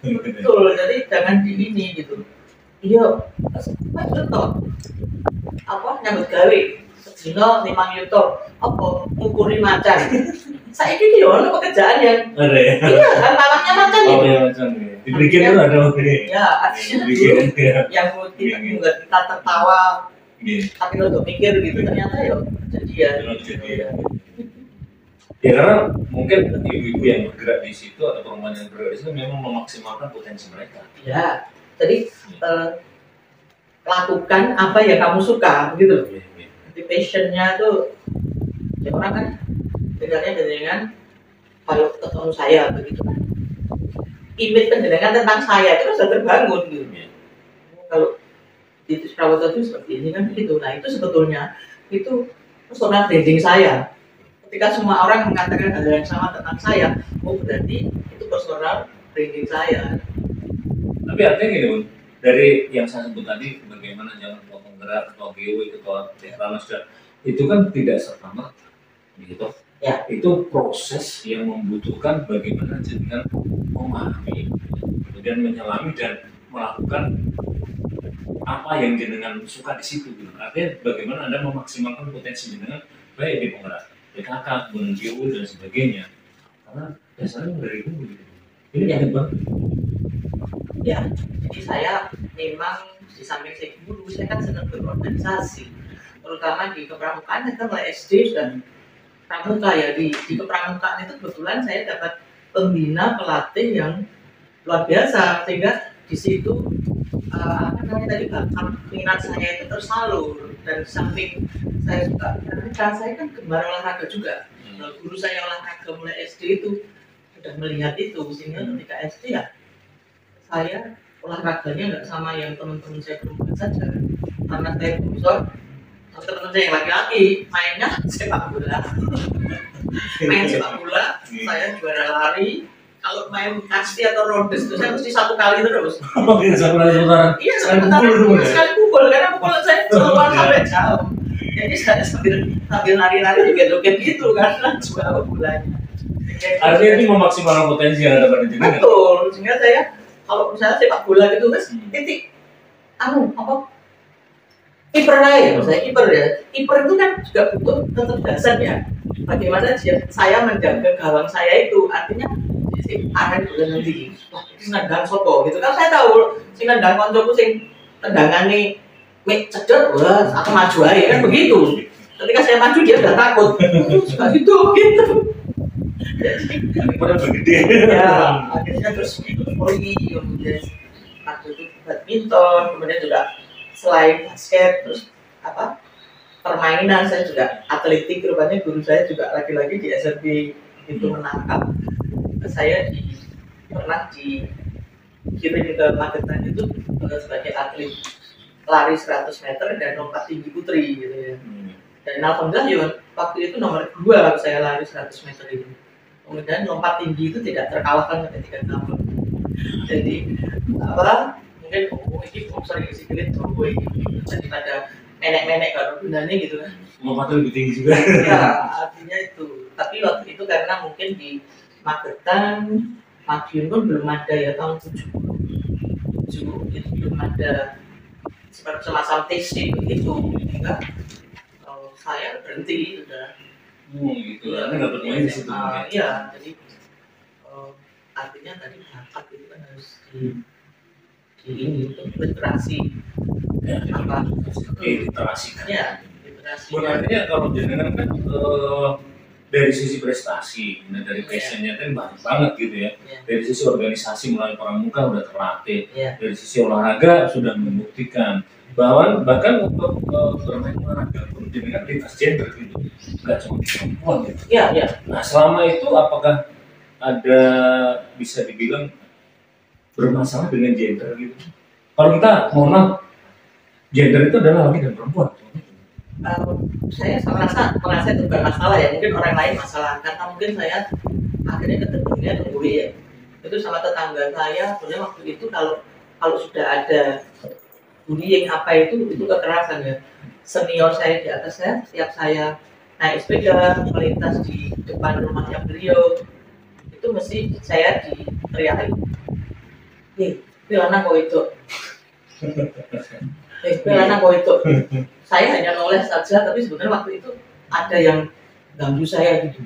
Betul, jadi jangan di ini gitu. Iya, Pak contoh apa nyambut gawe sedina 5 yuto apa ngukuri macan. Saiki iki lho ono pekerjaan yang Ada ya? iya kan malamnya macan Oh itu. iya macam ya. Dibikin itu ada ini. Ya, artinya Dibikin ya. yang kita membuat kita tertawa Gitu. tapi untuk mikir gitu ternyata ya kejadian. Kejadian. Ya karena mungkin ibu-ibu yang bergerak di situ atau perempuan yang bergerak di situ memang memaksimalkan potensi mereka. Ya, jadi lakukan apa yang kamu suka gitu loh. Jadi passionnya tuh ya orang kan dengarnya dengan kalau ketemu saya begitu kan image pendengaran tentang saya itu kan sudah terbangun gitu. Kalau di perawatan itu seperti ini kan begitu. Nah itu sebetulnya itu personal branding saya. Ketika semua orang mengatakan hal yang sama tentang saya, oh berarti itu personal branding saya. Tapi artinya gini Bun, dari yang saya sebut tadi bagaimana jangan ketua penggerak, ketua GW, ketua Dekranas itu kan tidak serta-merta gitu. Ya. Itu proses yang membutuhkan bagaimana jenengan memahami, kemudian menyelami dan melakukan apa yang jenengan suka di situ gitu. Artinya bagaimana Anda memaksimalkan potensi jenengan baik di penggerak, PKK, kemudian GW dan sebagainya. Karena dasarnya dari itu gitu. Ini penting banget. Ya, jadi saya memang di samping saya guru, saya kan senang berorganisasi, terutama di kepramukaan kita mulai SD dan pramuka ya di kepramukaan itu kebetulan saya dapat pembina pelatih yang luar biasa sehingga di situ apa namanya tadi bakat minat saya itu tersalur dan samping saya suka olahraga, saya kan gemar olahraga juga. Guru saya olahraga mulai SD itu sudah melihat itu sehingga ketika SD ya saya olahraganya nggak sama yang teman-teman saya perempuan saja karena saya besar teman-teman saya yang laki-laki mainnya sepak bola main sepak bola saya juara lari kalau main kasti atau rodes itu saya mesti 1 kali terus iya sekali pukul karena pukul saya keluar sampai jauh jadi saya sambil lari-lari joget-joget gitu karena juara bolanya artinya itu memaksimalkan potensi yang ada pada diri. Betul, sehingga saya kalau misalnya sepak bola gitu mas, titik apa kiper ya, saya kiper ya. Kiper itu kan juga butuh kecerdasan ya. Bagaimana saya menjaga gawang saya itu, artinya si arah bola nanti, wah itu nendang sopo gitu kan saya tahu, si nendang koncoku sing tendangannya cedot, wah aku maju aja kan begitu. Ketika saya maju dia udah takut, suka gitu. Pada bergede. Ya, akhirnya terus ikut voli, kemudian waktu itu badminton, kemudian juga selain basket, terus apa permainan saya juga atletik, rupanya guru saya juga lagi-lagi di SMP itu menangkap saya pernah dikirim ke Magetan itu sebagai atlet lari 100 meter dan lompat tinggi putri gitu ya. Dan alhamdulillah ya waktu itu nomor 2 kalau saya lari 100 meter itu. Kemudian lompat tinggi itu tidak terkalahkan ketika tahun. Jadi apa mungkin ini sering disiplin turbo ini jadi pada nenek-nenek kalau gunanya gitu kan. Lompatnya lebih tinggi juga. Ya artinya itu. Tapi waktu itu karena mungkin di Magetan, Madiun pun belum ada ya tahun 70 itu belum ada seperti semacam TC begitu. Sehingga saya berhenti sudah. Gitu ya, nggak bermain di situ. Iya, jadi artinya tadi bakat itu kan harus di ini untuk literasi apa? Literasikan. Ya, literasi. Artinya kalau jenengan kan dari sisi prestasi, dari passionnya kan banyak banget gitu ya. Dari sisi organisasi melalui pramuka udah terlatih. Dari sisi olahraga sudah membuktikan. Bahkan untuk bermain olahraga pun jenengan lintas gender gitu, nggak cuma perempuan gitu. Iya. Nah selama itu apakah ada bisa dibilang bermasalah dengan gender gitu? Kalau kita mohon maaf, gender itu adalah laki dan perempuan. Saya merasa itu bukan masalah ya, mungkin orang lain masalah karena mungkin saya akhirnya ketemunya tunggu ya. Itu sama tetangga saya, sebenarnya waktu itu kalau sudah ada bullying apa itu kekerasan ya. Senior saya di atas saya, setiap saya naik sepeda melintas di depan rumahnya beliau itu mesti saya diteriakin, pilana kok itu, pilana kok itu. Saya hanya noleh saja, tapi sebenarnya waktu itu ada yang ganggu saya gitu.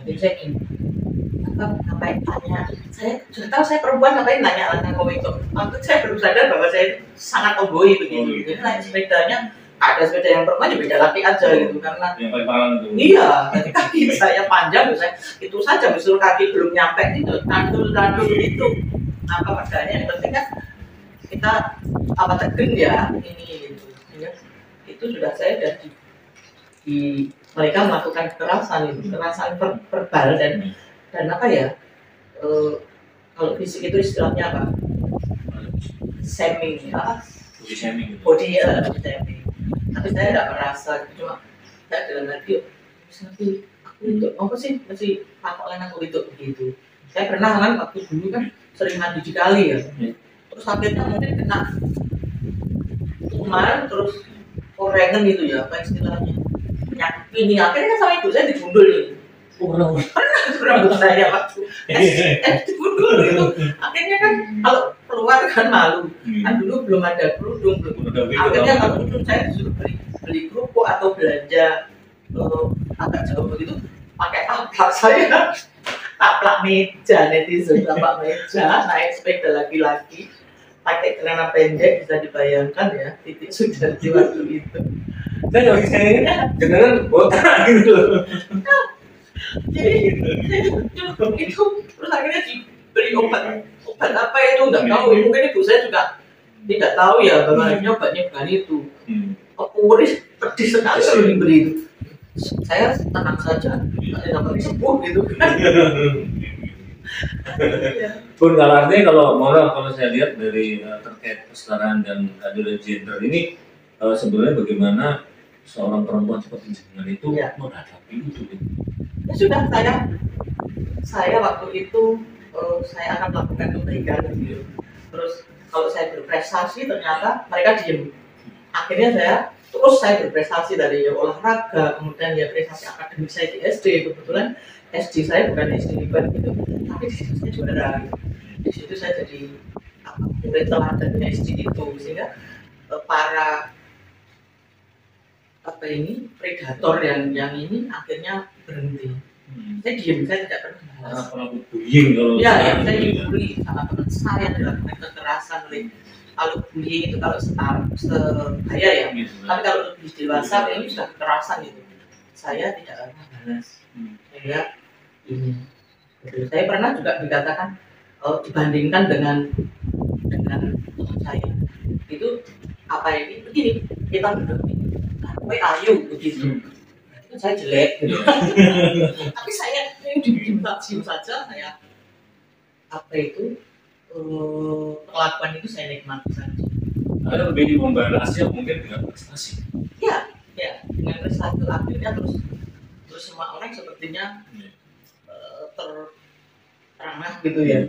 Jadi saya gini, ngapain tanya? Saya sudah tahu saya perempuan, ngapain tanya lanang kok itu? Waktu saya baru sadar bahwa saya sangat tomboy begitu. Jadi naik sepedanya ada sepeda yang perempuan ya beda laki aja gitu karena yang paling parah itu. Iya, jadi kaki saya panjang, saya itu saja misal kaki belum nyampe itu tandul itu apa padanya. Yang penting kan kita apa tegen ya ini gitu. Ya, itu sudah saya sudah di mereka melakukan kekerasan verbal dan apa ya, kalau fisik itu istilahnya apa, shaming ya, body shaming gitu. body shaming. Tapi saya tidak merasa, cuma saya dalam hati nanti aku itu apa sih masih patokan aku itu begitu. Saya pernah kan waktu dulu kan sering mandi di kali ya, terus akhirnya mungkin kena kuman terus korengan gitu ya, apa istilahnya, ini akhirnya kan sama ibu saya digundul ini. Rambut saya waktu digundul gitu. Akhirnya kan kalau keluar kan malu, kan dulu belum ada kerudung, akhirnya kalau kerudung saya disuruh beli kerupuk atau belanja agak jauh begitu pakai taplak saya, taplak meja, netizen taplak meja, naik sepeda laki-laki pakai celana pendek, bisa dibayangkan ya titik sudah di waktu itu. Saya nggak bisa beneran botak gitu. Jadi itu terus akhirnya dibeli obat apa itu nggak tahu, mungkin ibu saya juga tidak tahu ya bahwa obatnya bukan itu. Kuris pedis sekali kalau diberi itu. Saya tenang saja, tidak dapat sembuh gitu kan. Pun kalau artinya kalau saya lihat dari terkait kesetaraan dan keadilan gender ini sebenarnya bagaimana seorang perempuan seperti jenengan itu menghadapi itu. Ya sudah, saya waktu itu saya akan melakukan kebaikan gitu. Terus kalau saya berprestasi ternyata mereka diem. Akhirnya saya berprestasi dari olahraga, kemudian ya prestasi akademik saya di SD. Kebetulan SD saya bukan SD libat gitu, tapi di situ saya juara. Di situ saya jadi murid teladan SD itu, sehingga para predator yang ini akhirnya berhenti. Saya diam, saya tidak pernah bahas. Bullying kalau ya saya dibully sama teman saya, dilakukan kekerasan oleh, kalau bullying itu kalau sebaya ya, tapi kalau lebih dewasa ini sudah kekerasan gitu. Saya tidak pernah balas. Sehingga ini, saya pernah juga dikatakan dibandingkan dengan teman saya itu apa ini begini, kita duduk ini, ayo begitu. Saya jelek gitu. Tapi saya diam saja, saya perlakuan itu saya nikmati saja. Ada lebih membalasnya mungkin dengan prestasi. Ya, dengan prestasi akhirnya terus semua orang sepertinya terangah gitu ya.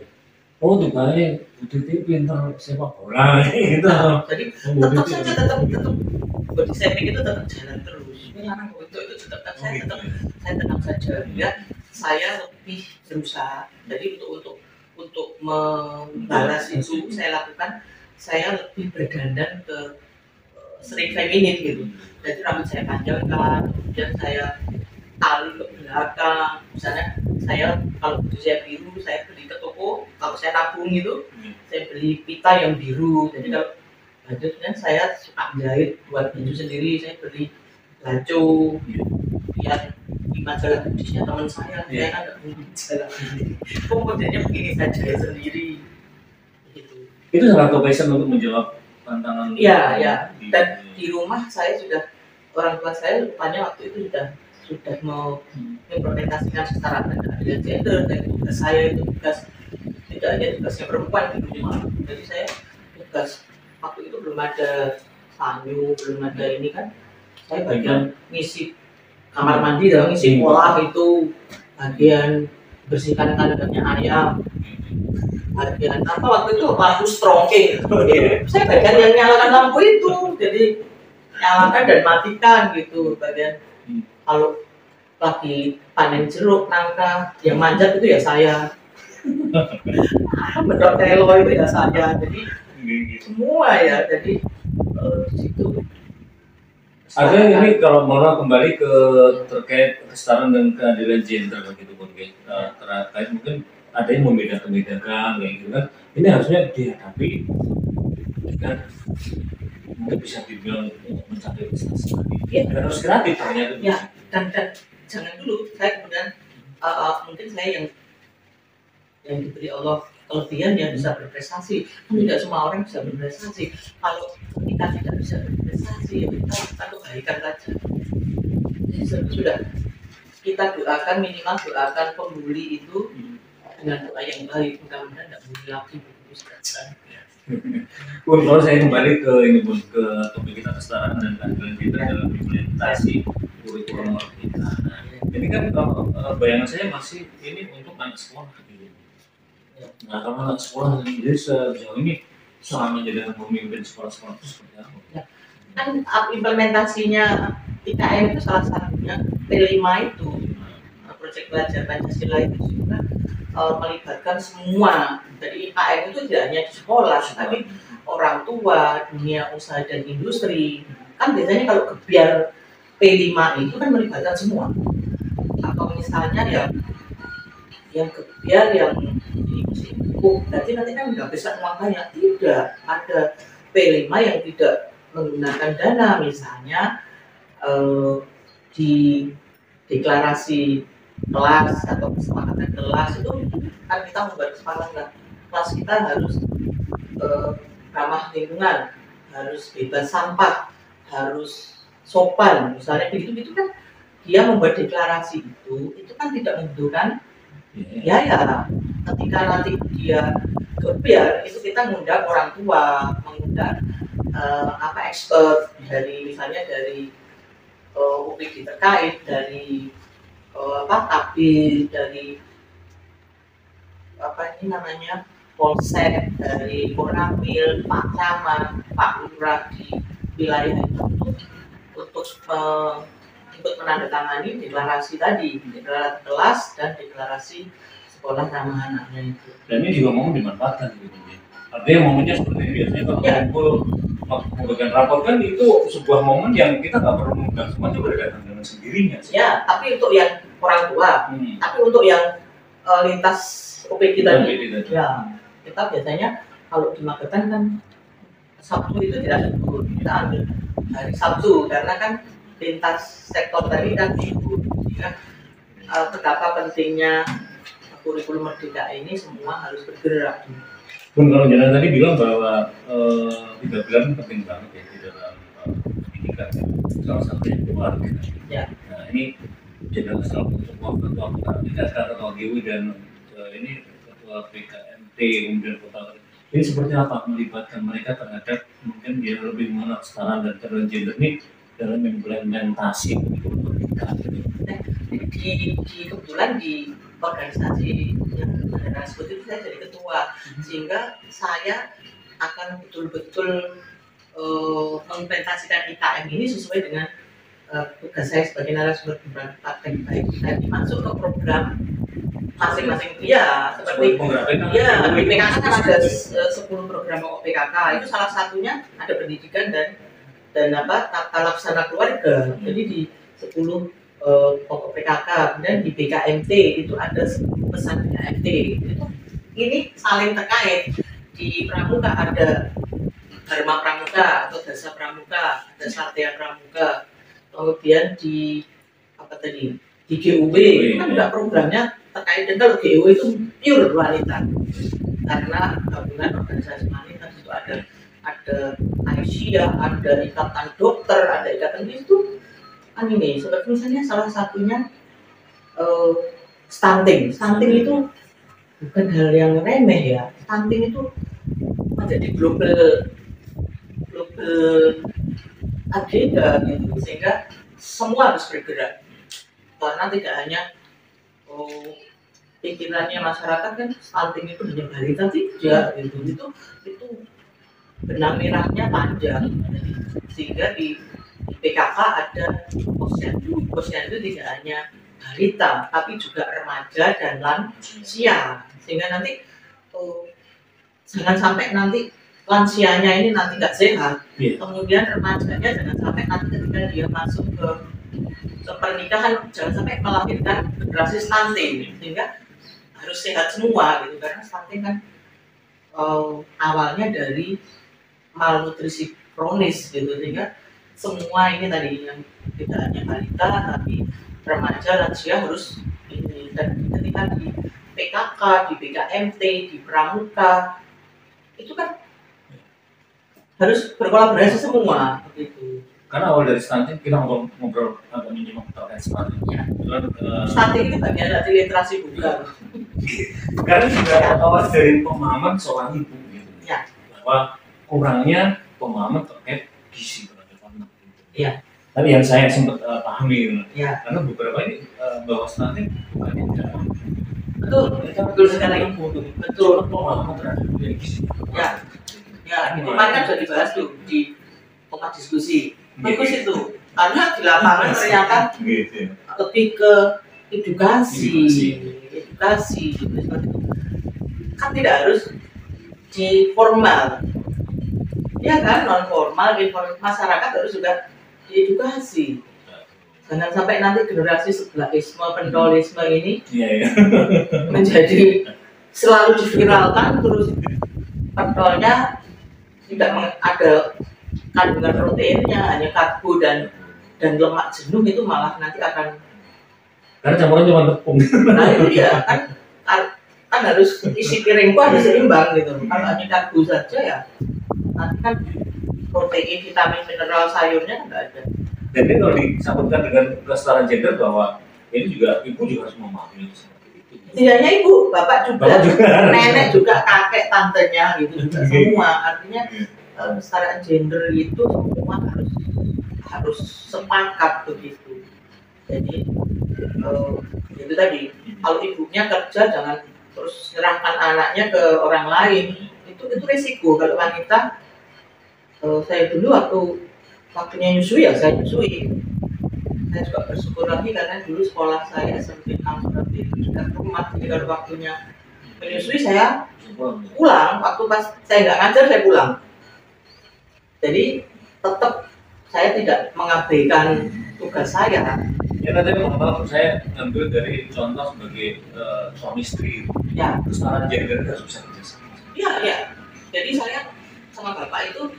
Oh, tuh baik, Putri pintar sepak bola gitu. Jadi tetap body shaming itu tetap jalan terus. Itu tetap saya tenang saja ya. Saya lebih berusaha. Jadi untuk membalas itu saya lakukan, saya lebih berdandan ke sering feminin gitu. Jadi rambut saya panjangkan, kemudian saya tali ke belakang. Misalnya saya kalau baju saya biru, saya beli ke toko. Kalau saya nabung itu, saya beli pita yang biru. Jadi kalau bajunya saya suka jahit buat baju sendiri, saya beli laco biar di majalah budisnya teman saya kan nggak punya majalah sendiri. Modelnya begini saja sendiri. Gitu. Itu salah satu passion untuk menjawab tantangan. Iya. Dan di rumah saya sudah, orang tua saya rupanya waktu itu sudah mau implementasikan kesetaraan dan keadilan gender, dan tugas saya itu tidak hanya tugasnya perempuan di rumah. Jadi saya tugas waktu itu belum ada sanyu, belum ada ini kan, saya bagian ngisi kamar mandi dan ngisi pola itu, bagian bersihkan kandangnya ayam, bagian apa waktu itu lampu strongking. Saya bagian yang nyalakan lampu itu, jadi nyalakan dan matikan gitu. Bagian kalau lagi panen jeruk, nangka, yang manjat itu ya saya. Mendok telo itu ya saya. Jadi semua ya. Jadi di situ. Ada ini kalau mau kembali ke terkait kesetaraan dan keadilan gender begitu pun terkait mungkin ada yang membedakan kayak gitu kan, ini harusnya dihadapi dengan mungkin bisa dibilang mencapai prestasi ya, harus kreatif ternyata ya. Dan jangan dulu saya kemudian mungkin saya yang diberi Allah kelebihan ya bisa berprestasi, kan tidak semua orang bisa berprestasi. Kalau kita tidak bisa berprestasi ya kita kebaikan saja. Sudah kita doakan, minimal doakan pembuli itu dengan doa yang baik, mudah-mudahan tidak bully lagi. Bun, kalau saya kembali ke ini Bun, ke topik kita kesetaraan dan keadilan gender dalam implementasi kurikulum kita. Nah, ini kan bayangan saya masih ini untuk anak sekolah gitu. Nah, kalau anak sekolah jadi sejauh ini selama jadi pemimpin sekolah-sekolah itu seperti apa? Ya. Kan implementasinya IKN itu salah satunya P5 itu proyek belajar Pancasila itu juga melibatkan semua. Jadi IKN itu tidak hanya di sekolah, tapi orang tua, dunia usaha dan industri. Kan biasanya kalau kebiar P5 itu kan melibatkan semua. Atau misalnya ya yang kebiar yang di musim hukum, berarti nanti kan nggak bisa uang banyak. Tidak, ada P5 yang tidak menggunakan dana, misalnya di deklarasi kelas atau kesepakatan kelas itu kan kita membuat kesepakatan kelas kita harus ramah lingkungan, harus bebas sampah, harus sopan, misalnya begitu kan dia membuat deklarasi itu kan tidak membutuhkan ya ketika nanti dia kebiar itu kita mengundang orang tua, mengundang expert dari misalnya dari UPD terkait, dari Tabir, dari ini namanya Polsek, dari Koramil, Pak Camat, Pak Lurah di wilayah itu untuk ikut menandatangani deklarasi tadi, deklarasi kelas dan deklarasi sekolah ramah anaknya itu. Dan ini juga mau dimanfaatkan gitu. Artinya momennya seperti ini biasanya kalau kumpul membagikan rapor kan itu sebuah momen yang kita nggak perlu mengundang semuanya berdatang dengan sendirinya. Ya, tapi untuk yang orang tua, tapi untuk yang lintas OPD tadi, ya kita biasanya kalau di Magetan kan Sabtu itu tidak libur, kita ambil hari Sabtu karena kan lintas sektor tadi kan libur. Sehingga betapa pentingnya kurikulum Merdeka ini semua harus bergerak. Bun, kalau Jalan tadi bilang bahwa 3 pilar penting banget ya di dalam pendidikan, salah satunya keluarga. Ya. Nah ini Jalan selalu ketua ketua GW dan ini ketua PKMT kemudian kota. Ini seperti apa melibatkan mereka terhadap mungkin dia lebih mengenal kesetaraan dan keadilan gender ini dalam implementasi kurikulum Merdeka. Kebetulan di organisasi yang ada seperti itu saya jadi ketua, sehingga saya akan betul-betul mengimplementasikan IKM ini sesuai dengan tugas saya sebagai narasumber praktek baik dan masuk ke program masing-masing dia seperti ya di PKK kan ada 10 program PKK itu salah satunya ada pendidikan dan tata laksana keluarga. Jadi di 10 pokok PKK dan di BKMT itu ada pesan BKMT itu ini saling terkait. Di Pramuka ada Dharma Pramuka atau Dasa Pramuka, ada Satya Pramuka. Kemudian di di GUB itu kan juga programnya terkait dengan GUB itu pure wanita karena gabungan organisasi wanita itu ada Aisyah, ada ikatan dokter, ada ikatan itu ini seperti misalnya salah satunya stunting itu bukan hal yang remeh ya. Stunting itu menjadi global agenda gitu, sehingga semua harus bergerak karena tidak hanya pikirannya masyarakat kan stunting itu hanya balita tidak gitu, itu benang merahnya panjang, sehingga di PKK ada posyandu itu tidak hanya balita, tapi juga remaja dan lansia, sehingga nanti jangan sampai nanti lansianya ini nanti nggak sehat, kemudian remajanya jangan sampai nanti ketika dia masuk ke pernikahan jangan sampai melahirkan generasi stunting, sehingga harus sehat semua gitu, karena stunting kan awalnya dari malnutrisi kronis gitu, sehingga semua ini tadi yang tidak hanya balita tapi remaja lansia harus ini, dan ketika di PKK, di BKMT, di Pramuka itu kan harus berkolaborasi semua begitu. Karena awal dari stunting kita ngobrol agak minimum terkait stunting. Ya. Stunting itu bagian dari literasi juga. Karena juga awal dari pemahaman seorang ibu gitu. Ya. Bahwa kurangnya pemahaman terkait gizi pada anak. Iya. Tapi yang saya sempat pahami gitu. Ya. Karena beberapa ini bahwa stunting bukannya tidak. Betul sekali. Betul. Pemahaman terhadap gizi. Ya. Ya, itu kan sudah dibahas tuh di tempat diskusi. Bagus itu, karena di lapangan ternyata lebih ke edukasi gitu, seperti itu. Kan tidak harus di formal, ya kan, non formal, informal, masyarakat harus juga diedukasi. Jangan sampai nanti generasi sebelahisme, pentolisme ini menjadi selalu diviralkan, terus pentolnya tidak ada kandungan proteinnya, hanya karbo dan lemak jenuh, itu malah nanti akan karena campuran cuma tepung. Nah itu ya kan harus isi piringku harus seimbang gitu. Kalau hanya karbo saja ya nanti kan protein, vitamin, mineral, sayurnya nggak ada. Dan ini kalau disambungkan dengan kesetaraan gender bahwa ini juga ibu juga harus memahami seperti itu. Tidak hanya ibu, bapak juga, nenek juga, kakek, tantenya gitu juga semua. Artinya kesetaraan gender itu semua harus sepakat begitu. Jadi itu tadi, kalau ibunya kerja jangan terus serahkan anaknya ke orang lain, itu risiko. Kalau wanita, saya dulu waktunya nyusui ya saya nyusui. Saya juga bersyukur lagi karena dulu sekolah saya SMP 6 seperti itu sudah rumah, jadi kalau waktunya menyusui saya pulang, waktu pas saya nggak ngajar saya pulang. Jadi tetap saya tidak mengabaikan tugas saya. Ya tadi kalau saya ambil dari contoh sebagai suami istri. Ya. Kesetaraan gender harus bisa kerjasama. Iya. Jadi saya sama bapak itu,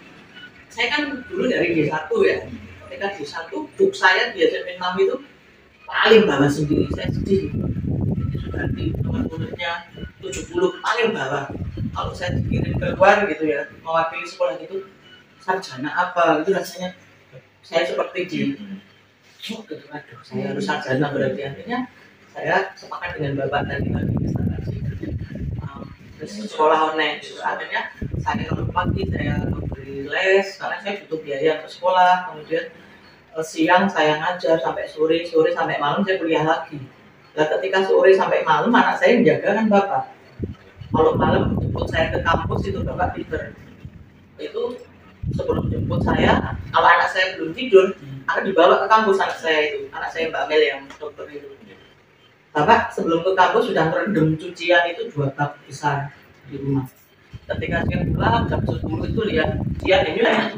saya kan dulu dari D1 ya. Ketika D1, buk saya di SMP 6 itu paling bawah sendiri, saya sedih. Jadi sudah di nomor-nomornya 70 paling bawah. Kalau saya dikirim keluar gitu ya, mewakili sekolah gitu, sarjana apa, itu rasanya saya seperti aduh, saya harus sarjana, berarti artinya saya sepakat dengan bapak tadi sekolah online. Akhirnya saya kalau pagi saya memberi les karena saya butuh biaya untuk sekolah, kemudian siang saya ngajar sampai sore sampai malam saya kuliah lagi. Nah ketika sore sampai malam anak saya menjaga kan bapak. Kalau malam jemput saya ke kampus itu bapak pinter. Itu sebelum jemput saya, kalau anak saya belum tidur, akan dibawa ke kampus anak saya Mbak Mel yang dokter itu. Bapak sebelum ke kampus sudah merendam cucian itu 2 bak besar di rumah. Ketika saya pulang jam 10 itu lihat cucian ini lah.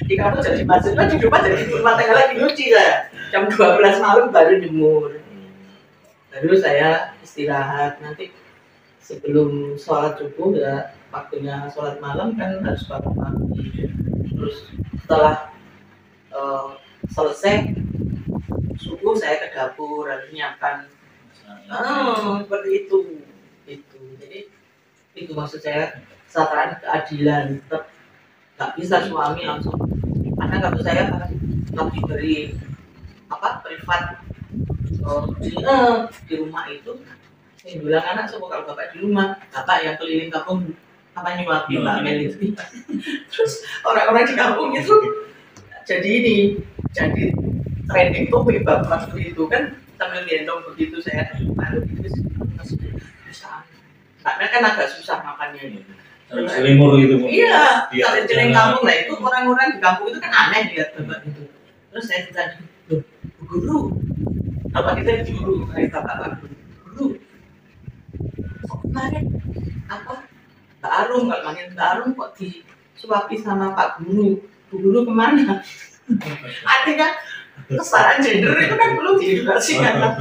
Di kampus jadi mahasiswa, di rumah jadi rumah tangga lagi nyuci lah. Jam 12 malam baru jemur. Baru saya istirahat, nanti sebelum sholat subuh ya waktunya sholat malam kan harus bangun pagi. Terus setelah selesai subuh saya ke dapur harus nyiapkan seperti itu. Jadi itu maksud saya kesetaraan keadilan. Tetap nggak bisa suami langsung, karena kalau saya lagi beri privat di rumah itu saya bilang anak semua kalau bapak di rumah, bapak yang keliling kampung nyuapin Mbak Mel itu. Terus orang-orang di kampung itu jadi trending topik waktu itu kan, sambil gendong begitu saya malu gitu bisa. Karena kan agak susah makannya. Selimur gitu. Iya, kalau keliling kampung lah itu orang-orang di kampung itu kan aneh lihat bapak itu. Terus saya tanya, loh, Bu Guru, Apa kita dulu hari bapak dulu kok kemarin apa Mbak Arum kalau manggil Mbak Arum kok disuapi sama Pak Guru kemana? Artinya kesetaraan gender itu kan perlu diedukasi kan,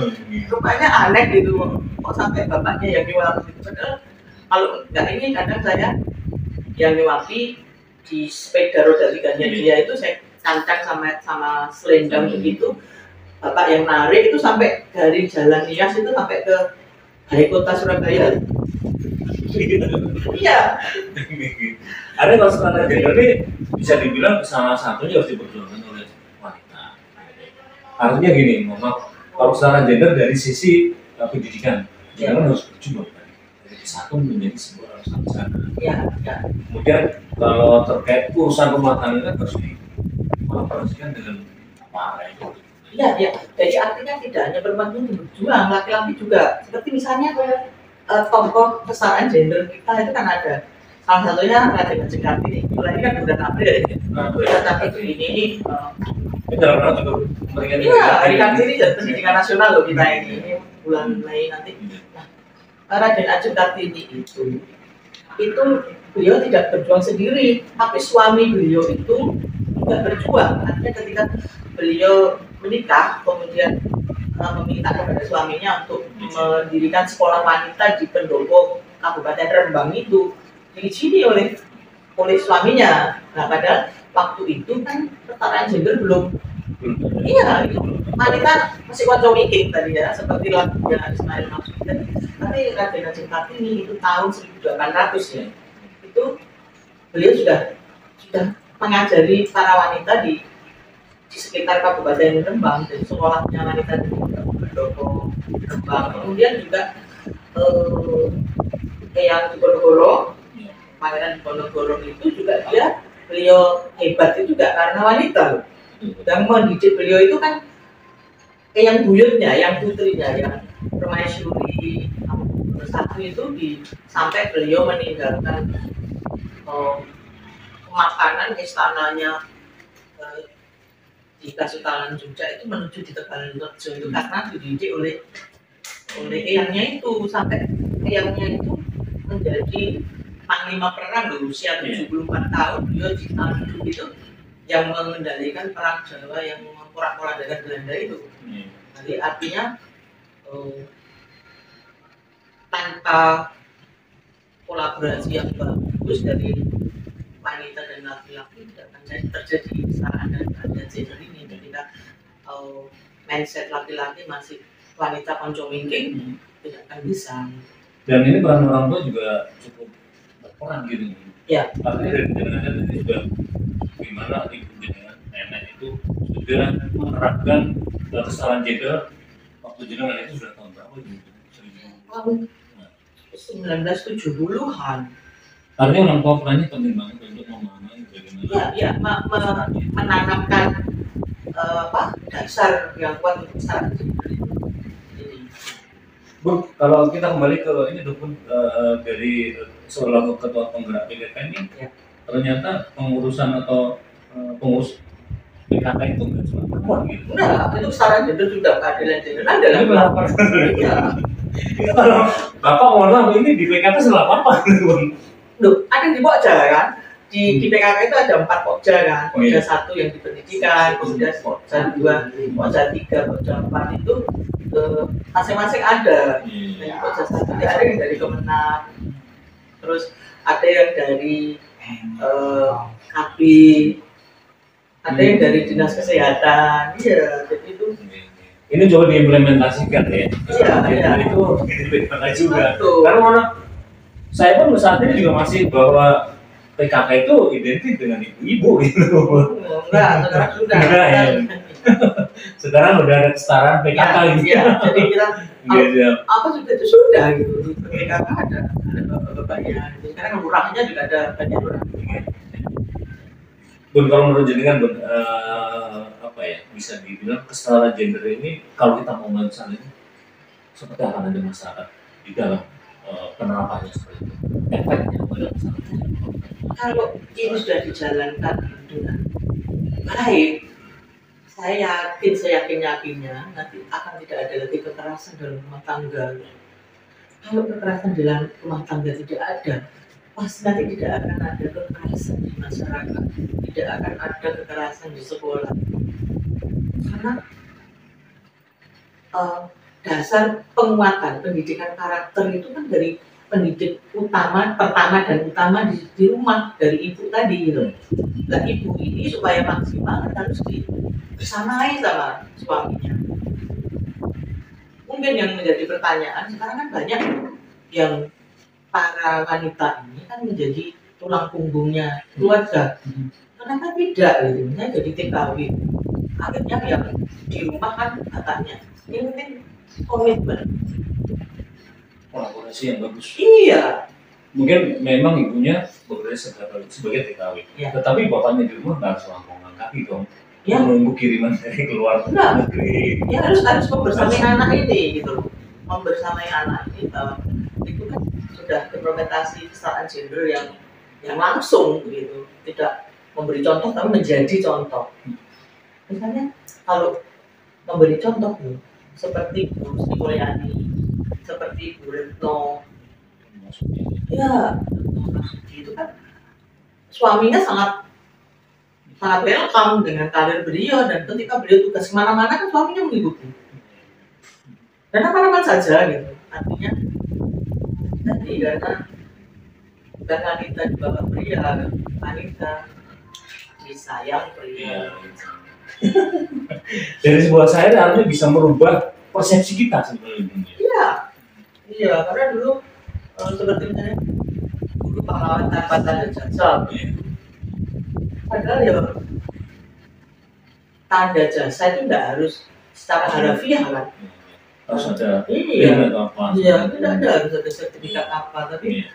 rupanya aneh gitu kok sampai bapaknya yang nyuapi. Padahal kalau nggak ini kadang saya yang nyuapi di sepeda roda tiganya dia itu saya cancang sama selendang begitu, bapak yang narik itu sampai dari Jalan Nias itu sampai ke Balai Kota Surabaya. Iya. Ada kalau sekarang gender ini bisa dibilang salah satunya harus diperjuangkan oleh wanita. Artinya gini, maaf, kalau secara gender dari sisi pendidikan, kita kan harus berjuang dari satu menjadi sebuah sarjana. Ya. Kemudian kalau terkait urusan rumah tangga harus dikolaborasikan dengan apa itu. Iya. Jadi artinya tidak hanya perempuan yang berjuang, laki-laki juga. Seperti misalnya tokoh kesetaraan gender kita itu kan ada. Salah satunya Raden Ajeng Kartini. Mulai ini kan bulan April. Bulan April ini. Dalam rangka juga memberikan. Iya, Hari Kartini dan Pendidikan Nasional loh kita ini bulan Mei nanti. Nah, Raden Ajeng Kartini itu beliau tidak berjuang sendiri, tapi suami beliau itu juga berjuang. Artinya ketika beliau menikah, kemudian meminta kepada suaminya untuk mendirikan sekolah wanita di Pendopo Kabupaten Rembang itu diizini oleh suaminya. Nah, padahal waktu itu kan kesetaraan gender belum. Iya, itu wanita masih kocok mikir tadi ya, seperti lagunya Ismail Marzuki tadi. Tapi Raden Ajeng Kartini itu tahun 1800 ya, itu beliau sudah mengajari para wanita di sekitar Kabupaten Rembang, dan sekolahnya wanita di Pendopo Rembang. Kemudian juga yang di Ponorogo, Pangeran Ponorogo itu juga beliau hebat itu juga karena wanita. Dan mendidik beliau itu kan yang buyutnya, yang putrinya, yang permaisuri satu itu sampai beliau meninggalkan makanan istananya di Kasunanan Jogja itu menuju di Tegalrejo itu karena dididik oleh eyangnya itu, sampai eyangnya itu menjadi panglima perang berusia 74 tahun. Beliau di tahun itu yang mengendalikan perang Jawa yang memporak-porandakan Belanda itu. Jadi artinya tanpa kolaborasi yang bagus dari wanita dan laki-laki tidak akan terjadi kesetaraan dan keadilan gender ini. Ketika mindset laki-laki masih wanita konco mingking, tidak akan bisa. Dan ini peran orang tua juga cukup berperan gitu. Ya. Artinya dari jenengan tadi sudah gimana ibu dengan nenek itu sudah menerapkan kesetaraan gender waktu jenengan itu sudah tahun berapa gitu? Tahun 1970-an. Artinya orang tua perannya penting banget untuk memahami bagaimana menanamkan dasar yang kuat untuk kesetaraan gender. Bu, kalau kita kembali ke ini dukun dari selaku ketua penggerak PKK ini, ternyata pengurusan atau pengurus PKK itu nggak cuma perempuan gitu. Enggak, itu kesetaraan gender juga, keadilan gender adalah berapa? Iya. Kalau Bapak mohon maaf ini di PKK setelah apa? Loh, ada di Pokja kan? Di PKK itu ada 4 Pokja kan? Pokja 1 yang di pendidikan, kemudian Pokja 2, Pokja 3, Pokja 4 itu masing-masing ada. Yang Pokja 1 ada yang dari Kemenang, terus ada yang dari KB, ada yang dari Dinas Kesehatan. Iya, jadi itu. Ini coba diimplementasikan ya. Iya. Itu PKK juga. Karena saya pun saat ini juga masih bahwa PKK itu identik dengan ibu-ibu gitu. Enggak, sekarang sudah. Sekarang udah ada kesetaraan PKK gitu. Iya, jadi kita apa sudah gitu. PKK ada bapak-bapaknya. Sekarang lurahnya juga ada banyak lurah. Bun, kalau menurut jenengan Bun, bisa dibilang kesetaraan gender ini kalau kita mau melakukan ini seperti apa nanti masyarakat di dalam penerapannya seperti itu, efeknya pada masyarakat. Kalau ini sudah dijalankan dengan baik, saya yakin, seyakin-yakinnya nanti akan tidak ada lagi kekerasan dalam rumah tangga. Kalau kekerasan dalam rumah tangga tidak ada, pasti nanti tidak akan ada kekerasan di masyarakat, tidak akan ada kekerasan di sekolah. Karena dasar penguatan pendidikan karakter itu kan dari pendidik pertama dan utama di rumah, dari ibu tadi gitu. Nah, ibu ini supaya maksimal harus bersamai sama suaminya. Mungkin yang menjadi pertanyaan sekarang kan banyak yang para wanita ini kan menjadi tulang punggungnya keluarga. Kenapa tidak gitu? Misalnya jadi TKW. Akhirnya yang di rumah kan katanya ini mungkin komitmen. Kolaborasi yang bagus. Iya. Mungkin memang ibunya bekerja sebagai TKW, ya. Tetapi bapaknya di rumah nggak harus langkong kaki dong. Ya. Menunggu kiriman dari keluar negeri. Ya harus membersamai anak ini gitu. Membersamai anak ini bahwa itu kan sudah implementasi kesetaraan gender yang langsung gitu. Tidak memberi contoh tapi menjadi contoh. Misalnya kalau memberi contoh nih, seperti Bu Sri Mulyani, seperti Bu Retno, ya itu kan suaminya sangat welcome dengan karir beliau, dan ketika beliau tugas kemana-mana kan suaminya mengikuti dan apa-apa saja gitu. Artinya tadi karena wanita di bawah pria, wanita disayang pria. Dari sebuah saya artinya bisa merubah persepsi kita sebenarnya. Iya, karena dulu seperti misalnya dulu pahlawan tanpa tanda jasa. Padahal ya tanda jasa itu nggak harus secara harafiah kan. Harus ada. Iya, tidak ada harus ada sertifikat apa, tapi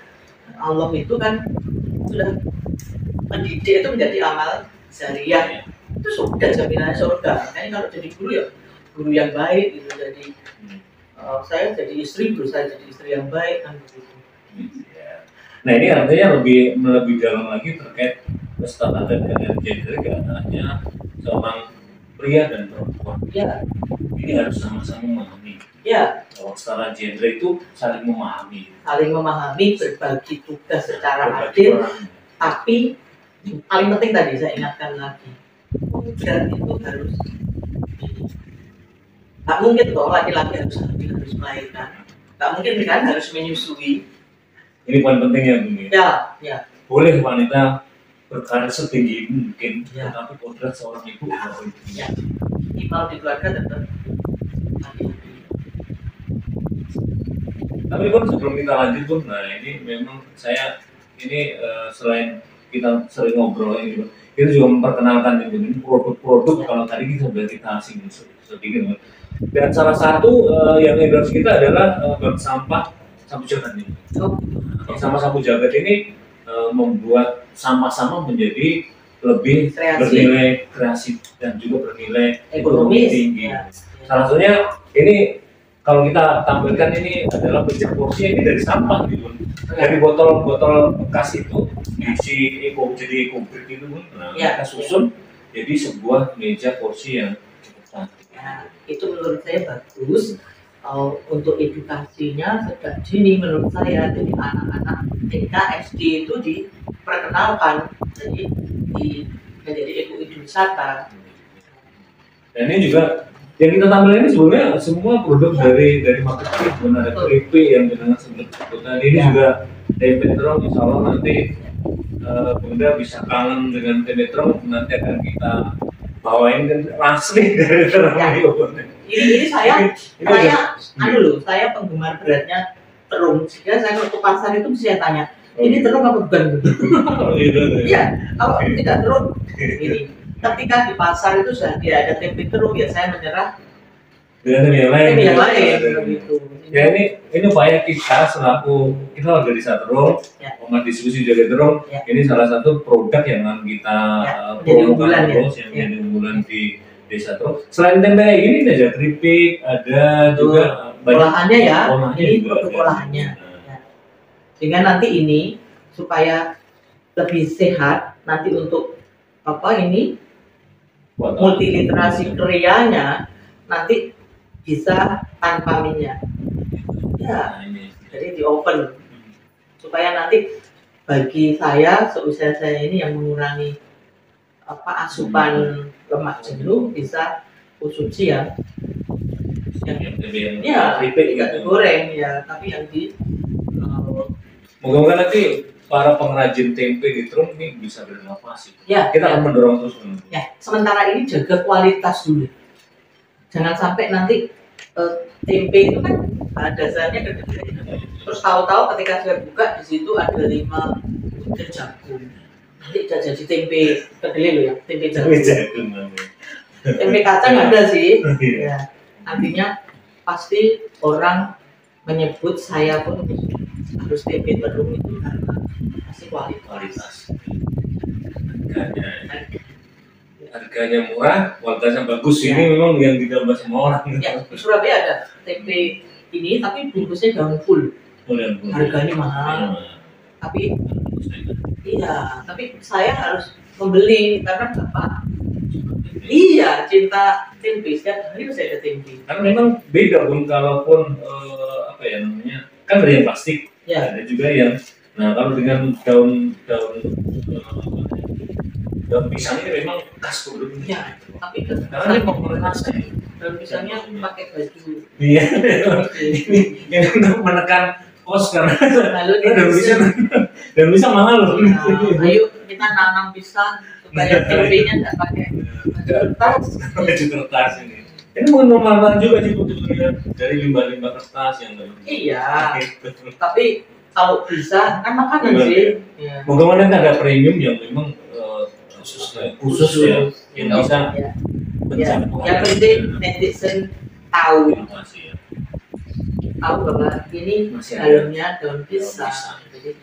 Allah itu kan sudah mendidik itu menjadi amal jariah. Itu sudah jaminannya surga. Makanya kalau jadi guru ya guru yang baik gitu. Jadi saya jadi istri, saya jadi istri yang baik kan begitu. Nah ini artinya lebih dalam lagi terkait kesetaraan dan gender, gak hanya seorang pria dan perempuan. Ya. Ini harus sama-sama memahami. Ya. Kalau kesetaraan gender itu saling memahami. Saling memahami, berbagi tugas secara adil. Tapi paling penting tadi saya ingatkan lagi, pemuda itu harus nggak mungkin dong laki-laki harus melahirkan, nggak mungkin kan harus menyusui. Ini paling pentingnya Bung. Ya. Boleh wanita berkarir setinggi mungkin, ya. Tetapi kodrat seorang ibu ya. Imal di keluarga tetap. Tapi Bun, sebelum kita lanjut Bun, nah ini memang saya ini selain kita sering ngobrol ini, kita juga memperkenalkan ini produk-produk. Kalau tadi kita sudah asing sedikit, dan salah satu yang endorse kita adalah bank sampah Sapu Jagat ini. Sampah-sapu jagat ini membuat sampah-sampah menjadi lebih bernilai kreatif dan juga bernilai ekonomi tinggi. Salah satunya ini kalau kita tampilkan ini adalah meja porsi ini dari sampah gitu. Dari botol-botol bekas itu diisi jadi eco brick gitu pun. Nah, kita susun jadi sebuah meja porsi yang cukup cantik. Itu menurut saya bagus. Untuk edukasinya sejak dini menurut saya, jadi anak-anak TK SD itu diperkenalkan menjadi ekowisata. Dan ini juga yang kita tampilkan ini sebenarnya semua produk dari marketing. Benar, ada keripik yang dengan seperti itu tadi. Ini juga tempe terong, insya Allah nanti Bunda bisa kangen dengan tempe terong, nanti akan kita bawain asli dari terong. Ini saya penggemar beratnya terung. Sehingga saya kalau ke pasar itu bisa tanya, ini terung apa bukan? Iya, kalau tidak terung ini. Ketika di pasar itu sudah tidak ada tempe terung, ya saya menyerah dengan yang lain. Gitu. Ya ini upaya kita selaku kita warga desa Terong, umat diskusi jaga Terong. Ini salah satu produk yang akan kita promokan terus yang menjadi unggulan di desa Terong. Selain tempe ini ada keripik, ada juga olahannya ya. Ini produk olahannya. Sehingga nanti ini supaya lebih sehat nanti untuk multiliterasi krianya nanti bisa tanpa minyak. Ya, jadi di oven supaya nanti bagi saya seusia saya ini yang mengurangi asupan lemak jenuh bisa konsumsi ya tidak digoreng ya, tapi yang di moga-moga nanti para pengrajin tempe di Trum ini bisa berinovasi. Ya, kita akan mendorong terus. Ya, sementara ini jaga kualitas dulu. Jangan sampai nanti tempe itu kan dasarnya kedelai. Terus tahu-tahu ketika saya buka di situ ada 5 butir jagung. Nanti jadi tempe kedelai loh ya, tempe jagung. Tempe kacang ada sih. Ya. Artinya pasti orang menyebut saya pun harus tempe Trum itu karena pasti kualitas. Harganya murah, kualitasnya bagus. Ya. Ini memang yang digambar semua orang. Ya, di Surabaya ada tempe ini tapi bungkusnya daun full. Harganya mahal. Tapi iya, tapi saya harus membeli karena Bapak cinta tempe, setiap hari saya ada tempe. Karena memang beda pun kalaupun kan ada yang plastik, ya. Ada juga yang, kalau dengan daun pisang ini memang khas produknya. Ya, tapi karena daun pisangnya pakai baju. Iya, ini untuk menekan kos karena daun pisang mahal loh. Ayo kita nanam pisang supaya tempenya nggak pakai kertas ini. Ini mengenormalkan juga sih dari limbah-limbah kertas yang iya. Tapi kalau bisa kan makanan sih. Mungkin ada premium yang memang khusus ya, yang bisa. Yang penting netizen tahu bahwa ini dalamnya daun pisang, jadi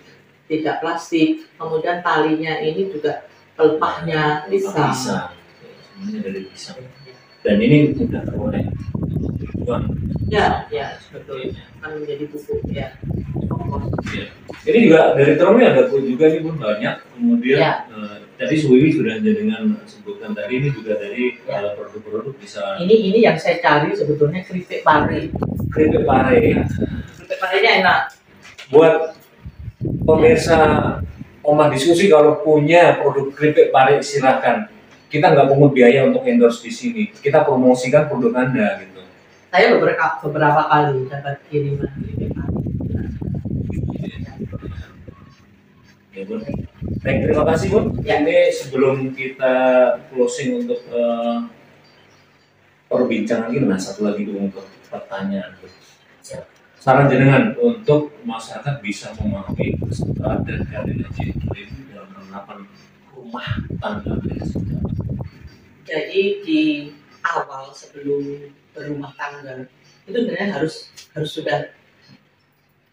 tidak plastik. Kemudian talinya ini juga pelepahnya pisang. Semuanya dari pisang. Dan ini sudah teroleh tujuan. Ya, betul. Kan menjadi pupuk ya. Ini juga dari Trum ada juga nih pun banyak. Kemudian tadi Suwiwi sudah dengan sebutkan tadi ini juga dari produk-produk bisa. Ini yang saya cari sebetulnya keripik pare. Keripik pare. Keripik parenya enak. Buat pemirsa Omah Diskusi kalau punya produk keripik pare silakan. Kita nggak pungut biaya untuk endorse di sini. Kita promosikan produk Anda gitu. Saya beberapa kali dapat kiriman keripik pare. Ya Bun. Baik, terima kasih Bun. Ini sebelum kita closing untuk perbincangan ini, satu lagi Bun untuk pertanyaan. Saran jenengan untuk masyarakat bisa memahami kesetaraan dan keadilan iklim dalam penerapan rumah tangga. Jadi di awal sebelum berumah tangga itu sebenarnya harus sudah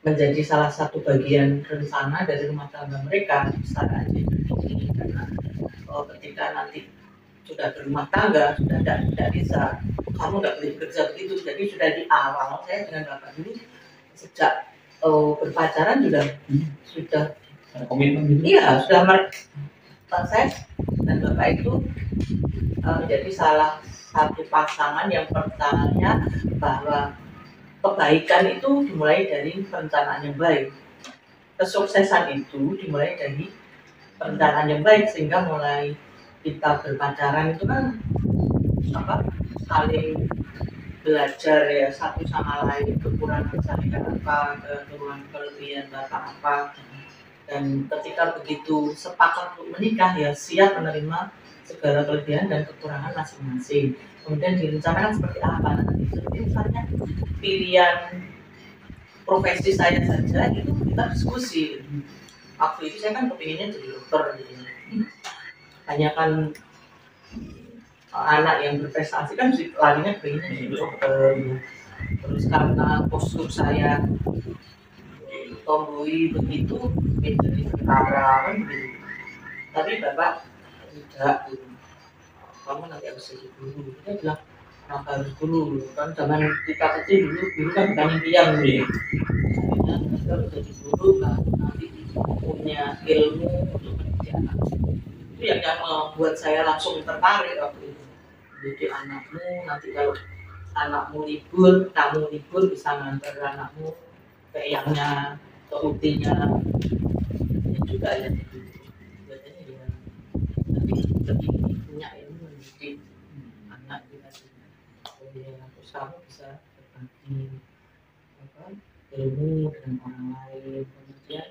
menjadi salah satu bagian rencana dari rumah tangga mereka kesetaraan iklim, karena ketika nanti sudah berumah tangga sudah tidak bisa, kamu nggak boleh bekerja begitu. Jadi sudah di awal saya dengan Bapak dulu sejak berpacaran sudah komitmen gitu. Iya, sudah saya dan Bapak itu menjadi salah satu pasangan yang percaya bahwa kebaikan itu dimulai dari perencanaan yang baik. Kesuksesan itu dimulai dari perencanaan yang baik, sehingga mulai kita berpacaran itu kan saling belajar ya satu sama lain, kekurangan saya apa, kelebihan Bapak apa, dan ketika begitu sepakat untuk menikah ya siap menerima segala kelebihan dan kekurangan masing-masing. Kemudian direncanakan seperti apa nanti. Seperti misalnya pilihan profesi saya saja itu kita diskusi. Waktu itu saya kan kepinginnya jadi dokter gitu. Hanya kan anak yang berprestasi kan larinya kepinginnya jadi dokter. Terus karena postur saya tomboy begitu, menjadi tentara kan begitu. Tapi Bapak tidak, kamu nanti harus jadi guru. Dia bilang kenapa harus guru? Kan zaman kita kecil dulu kan bukan impian gitu. Kita harus jadi guru kan nanti punya ilmu untuk mendidik anak. Itu yang membuat saya langsung tertarik waktu itu. mendidik anakmu. Nanti kalau anakmu libur, kamu libur bisa ngantar anakmu ke eyangnya, ke utinya, dan juga yang itu. Biasanya ya, tapi lebih punya ilmu mendidik anak kita juga. Jadi terus kamu bisa berbagi ilmu dengan orang lain, kemudian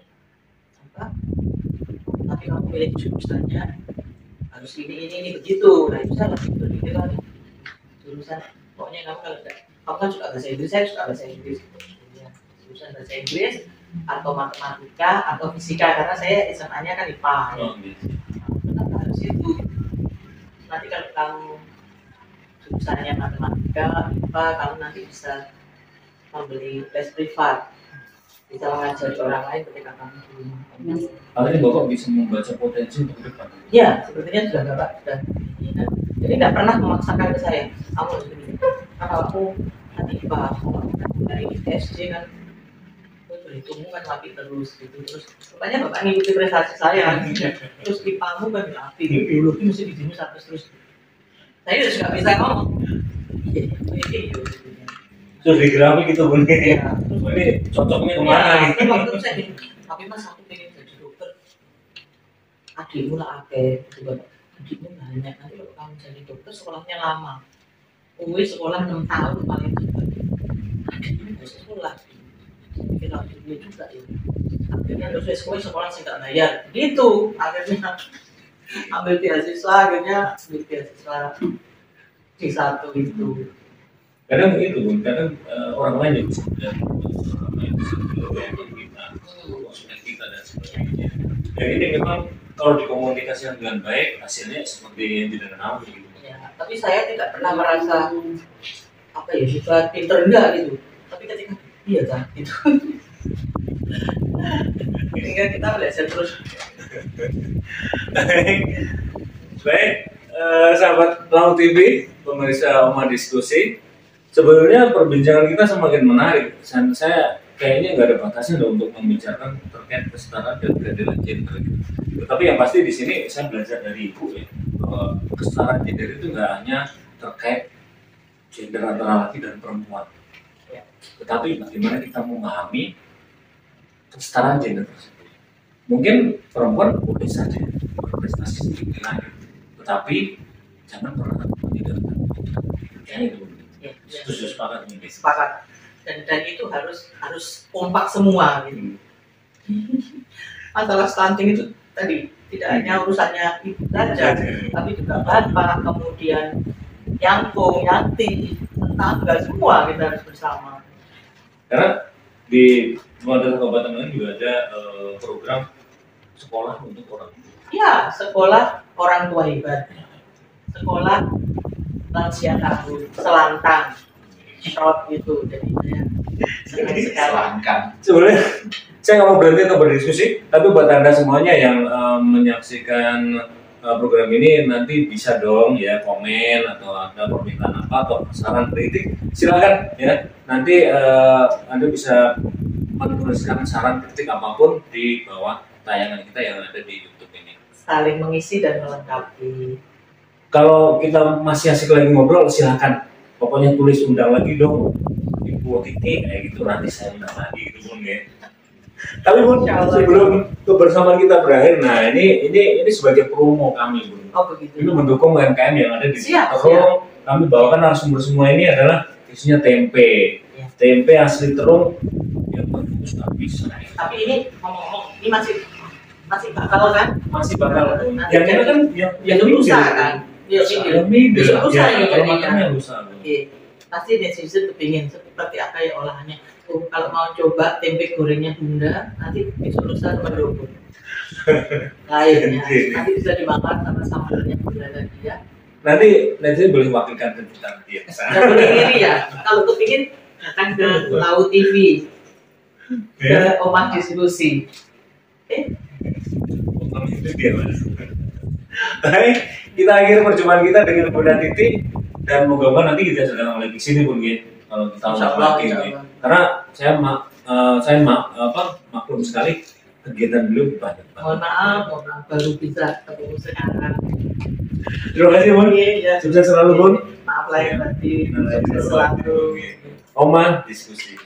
tapi kamu pilih jurusannya harus ini begitu. Nah itu saya lebih berpikir lagi jurusan, pokoknya kamu kalau kamu kan suka bahasa Inggris, saya suka bahasa Inggris, jurusan bahasa Inggris atau matematika atau fisika, karena saya SMA-nya kan IPA ya. Kenapa harus itu? Nanti kalau kamu jurusannya matematika, IPA, kamu nanti bisa membeli les privat, bisa mengajari orang lain ketika kamu di rumah. Artinya Bapak bisa membaca potensi untuk depan. Ya, sepertinya sudah Bapak sudah ini kan. Jadi tidak pernah memaksakan ke saya, kamu harus begini. Kalau aku nanti IPA, dari SD kan, berhitungmu kan mati terus gitu. Terus rupanya Bapak ngikuti prestasi saya. Terus IPA-mu kan api, biologi mesti di sini terus. Saya sudah nggak bisa ngomong. Iya. Terus di grafik gitu Bun. Ya. Ini cocoknya kemana gitu? Waktu saya bilang, tapi Mas aku pengen jadi dokter. Adikmu lah gitu Bapak. Adikmu banyak, nanti kalau kamu jadi dokter sekolahnya lama. Sekolah 6 tahun paling cepat. Adikmu harus sekolah. Kita adiknya juga ya. Akhirnya dosen sekolah sih nggak bayar. Gitu. Akhirnya ambil beasiswa, akhirnya ambil beasiswa di satu itu. Kadang begitu Bun, kadang orang lain yang bisa melihat orang lain bisa melihat kita, maksudnya kita dan sebagainya. Dan ini memang kalau dikomunikasikan dengan baik, hasilnya seperti yang tidak kenal gitu. Ya, tapi saya tidak pernah merasa apa ya, juga pinter enggak gitu. Tapi ketika iya kan gitu. Sehingga kita belajar terus. Baik, sahabat Lau TV, pemirsa Oma Diskusi. Sebenarnya perbincangan kita semakin menarik, dan saya kayaknya nggak ada batasnya untuk membicarakan terkait kesetaraan dan keadilan gender. Tetapi yang pasti di sini saya belajar dari Ibu ya, bahwa kesetaraan gender itu nggak hanya terkait gender antara laki dan perempuan, tetapi bagaimana kita memahami kesetaraan gender tersebut. Mungkin perempuan boleh saja berprestasi sedikit lagi, tetapi jangan pernah meninggalkan itu. Sepakat. Dan itu harus kompak semua gitu. Masalah stunting itu tadi tidak hanya urusannya ibu saja, tapi juga bapak, kemudian yangkung, yanti, tetangga, semua kita harus bersama. Karena di Pemerintah Kabupaten ini juga ada program sekolah untuk orang tua. Ya, sekolah orang tua hebat, sekolah lansia kabur, selantang, short gitu, jadi saya senang sekali. Sebenarnya saya nggak mau berhenti untuk berdiskusi, tapi buat Anda semuanya yang menyaksikan program ini nanti bisa dong ya komen atau ada permintaan apa atau saran kritik, silakan ya. Nanti Anda bisa menuliskan saran kritik apapun di bawah tayangan kita yang ada di YouTube ini. Saling mengisi dan melengkapi. Kalau kita masih asik lagi ngobrol, silakan. Pokoknya tulis undang lagi dong, Ibu Titi kayak gitu, nanti saya undang lagi gitu Bun ya. Tapi Bun, sebelum kebersamaan kita berakhir, nah ini sebagai promo kami Bun. Oh begitu. Ini mendukung UMKM yang ada di Terung. Kami bawakan narasumber semua ini adalah isinya tempe, tempe asli Terung yang bagus habis. Tapi ini ngomong-ngomong, ini masih bakal kan? Masih bakal. Yang ini kan yang lusa kan? Iya, lusa ya jadinya. Lusa. Oke, pasti netizen kepingin seperti apa ya olahannya. Kalau mau coba tempe gorengnya Bunda, nanti besok lusa mendukung. Lainnya, nanti bisa dimakan sama sambalnya Bunda dan dia. Nanti netizen boleh wakilkan ke kita nanti ya. Nggak boleh ngiri ya. Kalau kepingin datang ke Lau TV, ke Omah Diskusi. Itu dia Mas. Baik, kita akhiri perjumpaan kita dengan Bunda Titi dan moga-moga nanti kita sedang lagi sini Bun ya. Kalau kita lagi, karena saya maklum sekali kegiatan beliau banyak Mohon maaf baru bisa ketemu sekarang. Terima kasih Bun. Iya. Sukses selalu Bun. Maaf lahir batin. Sukses selalu. Oma diskusi.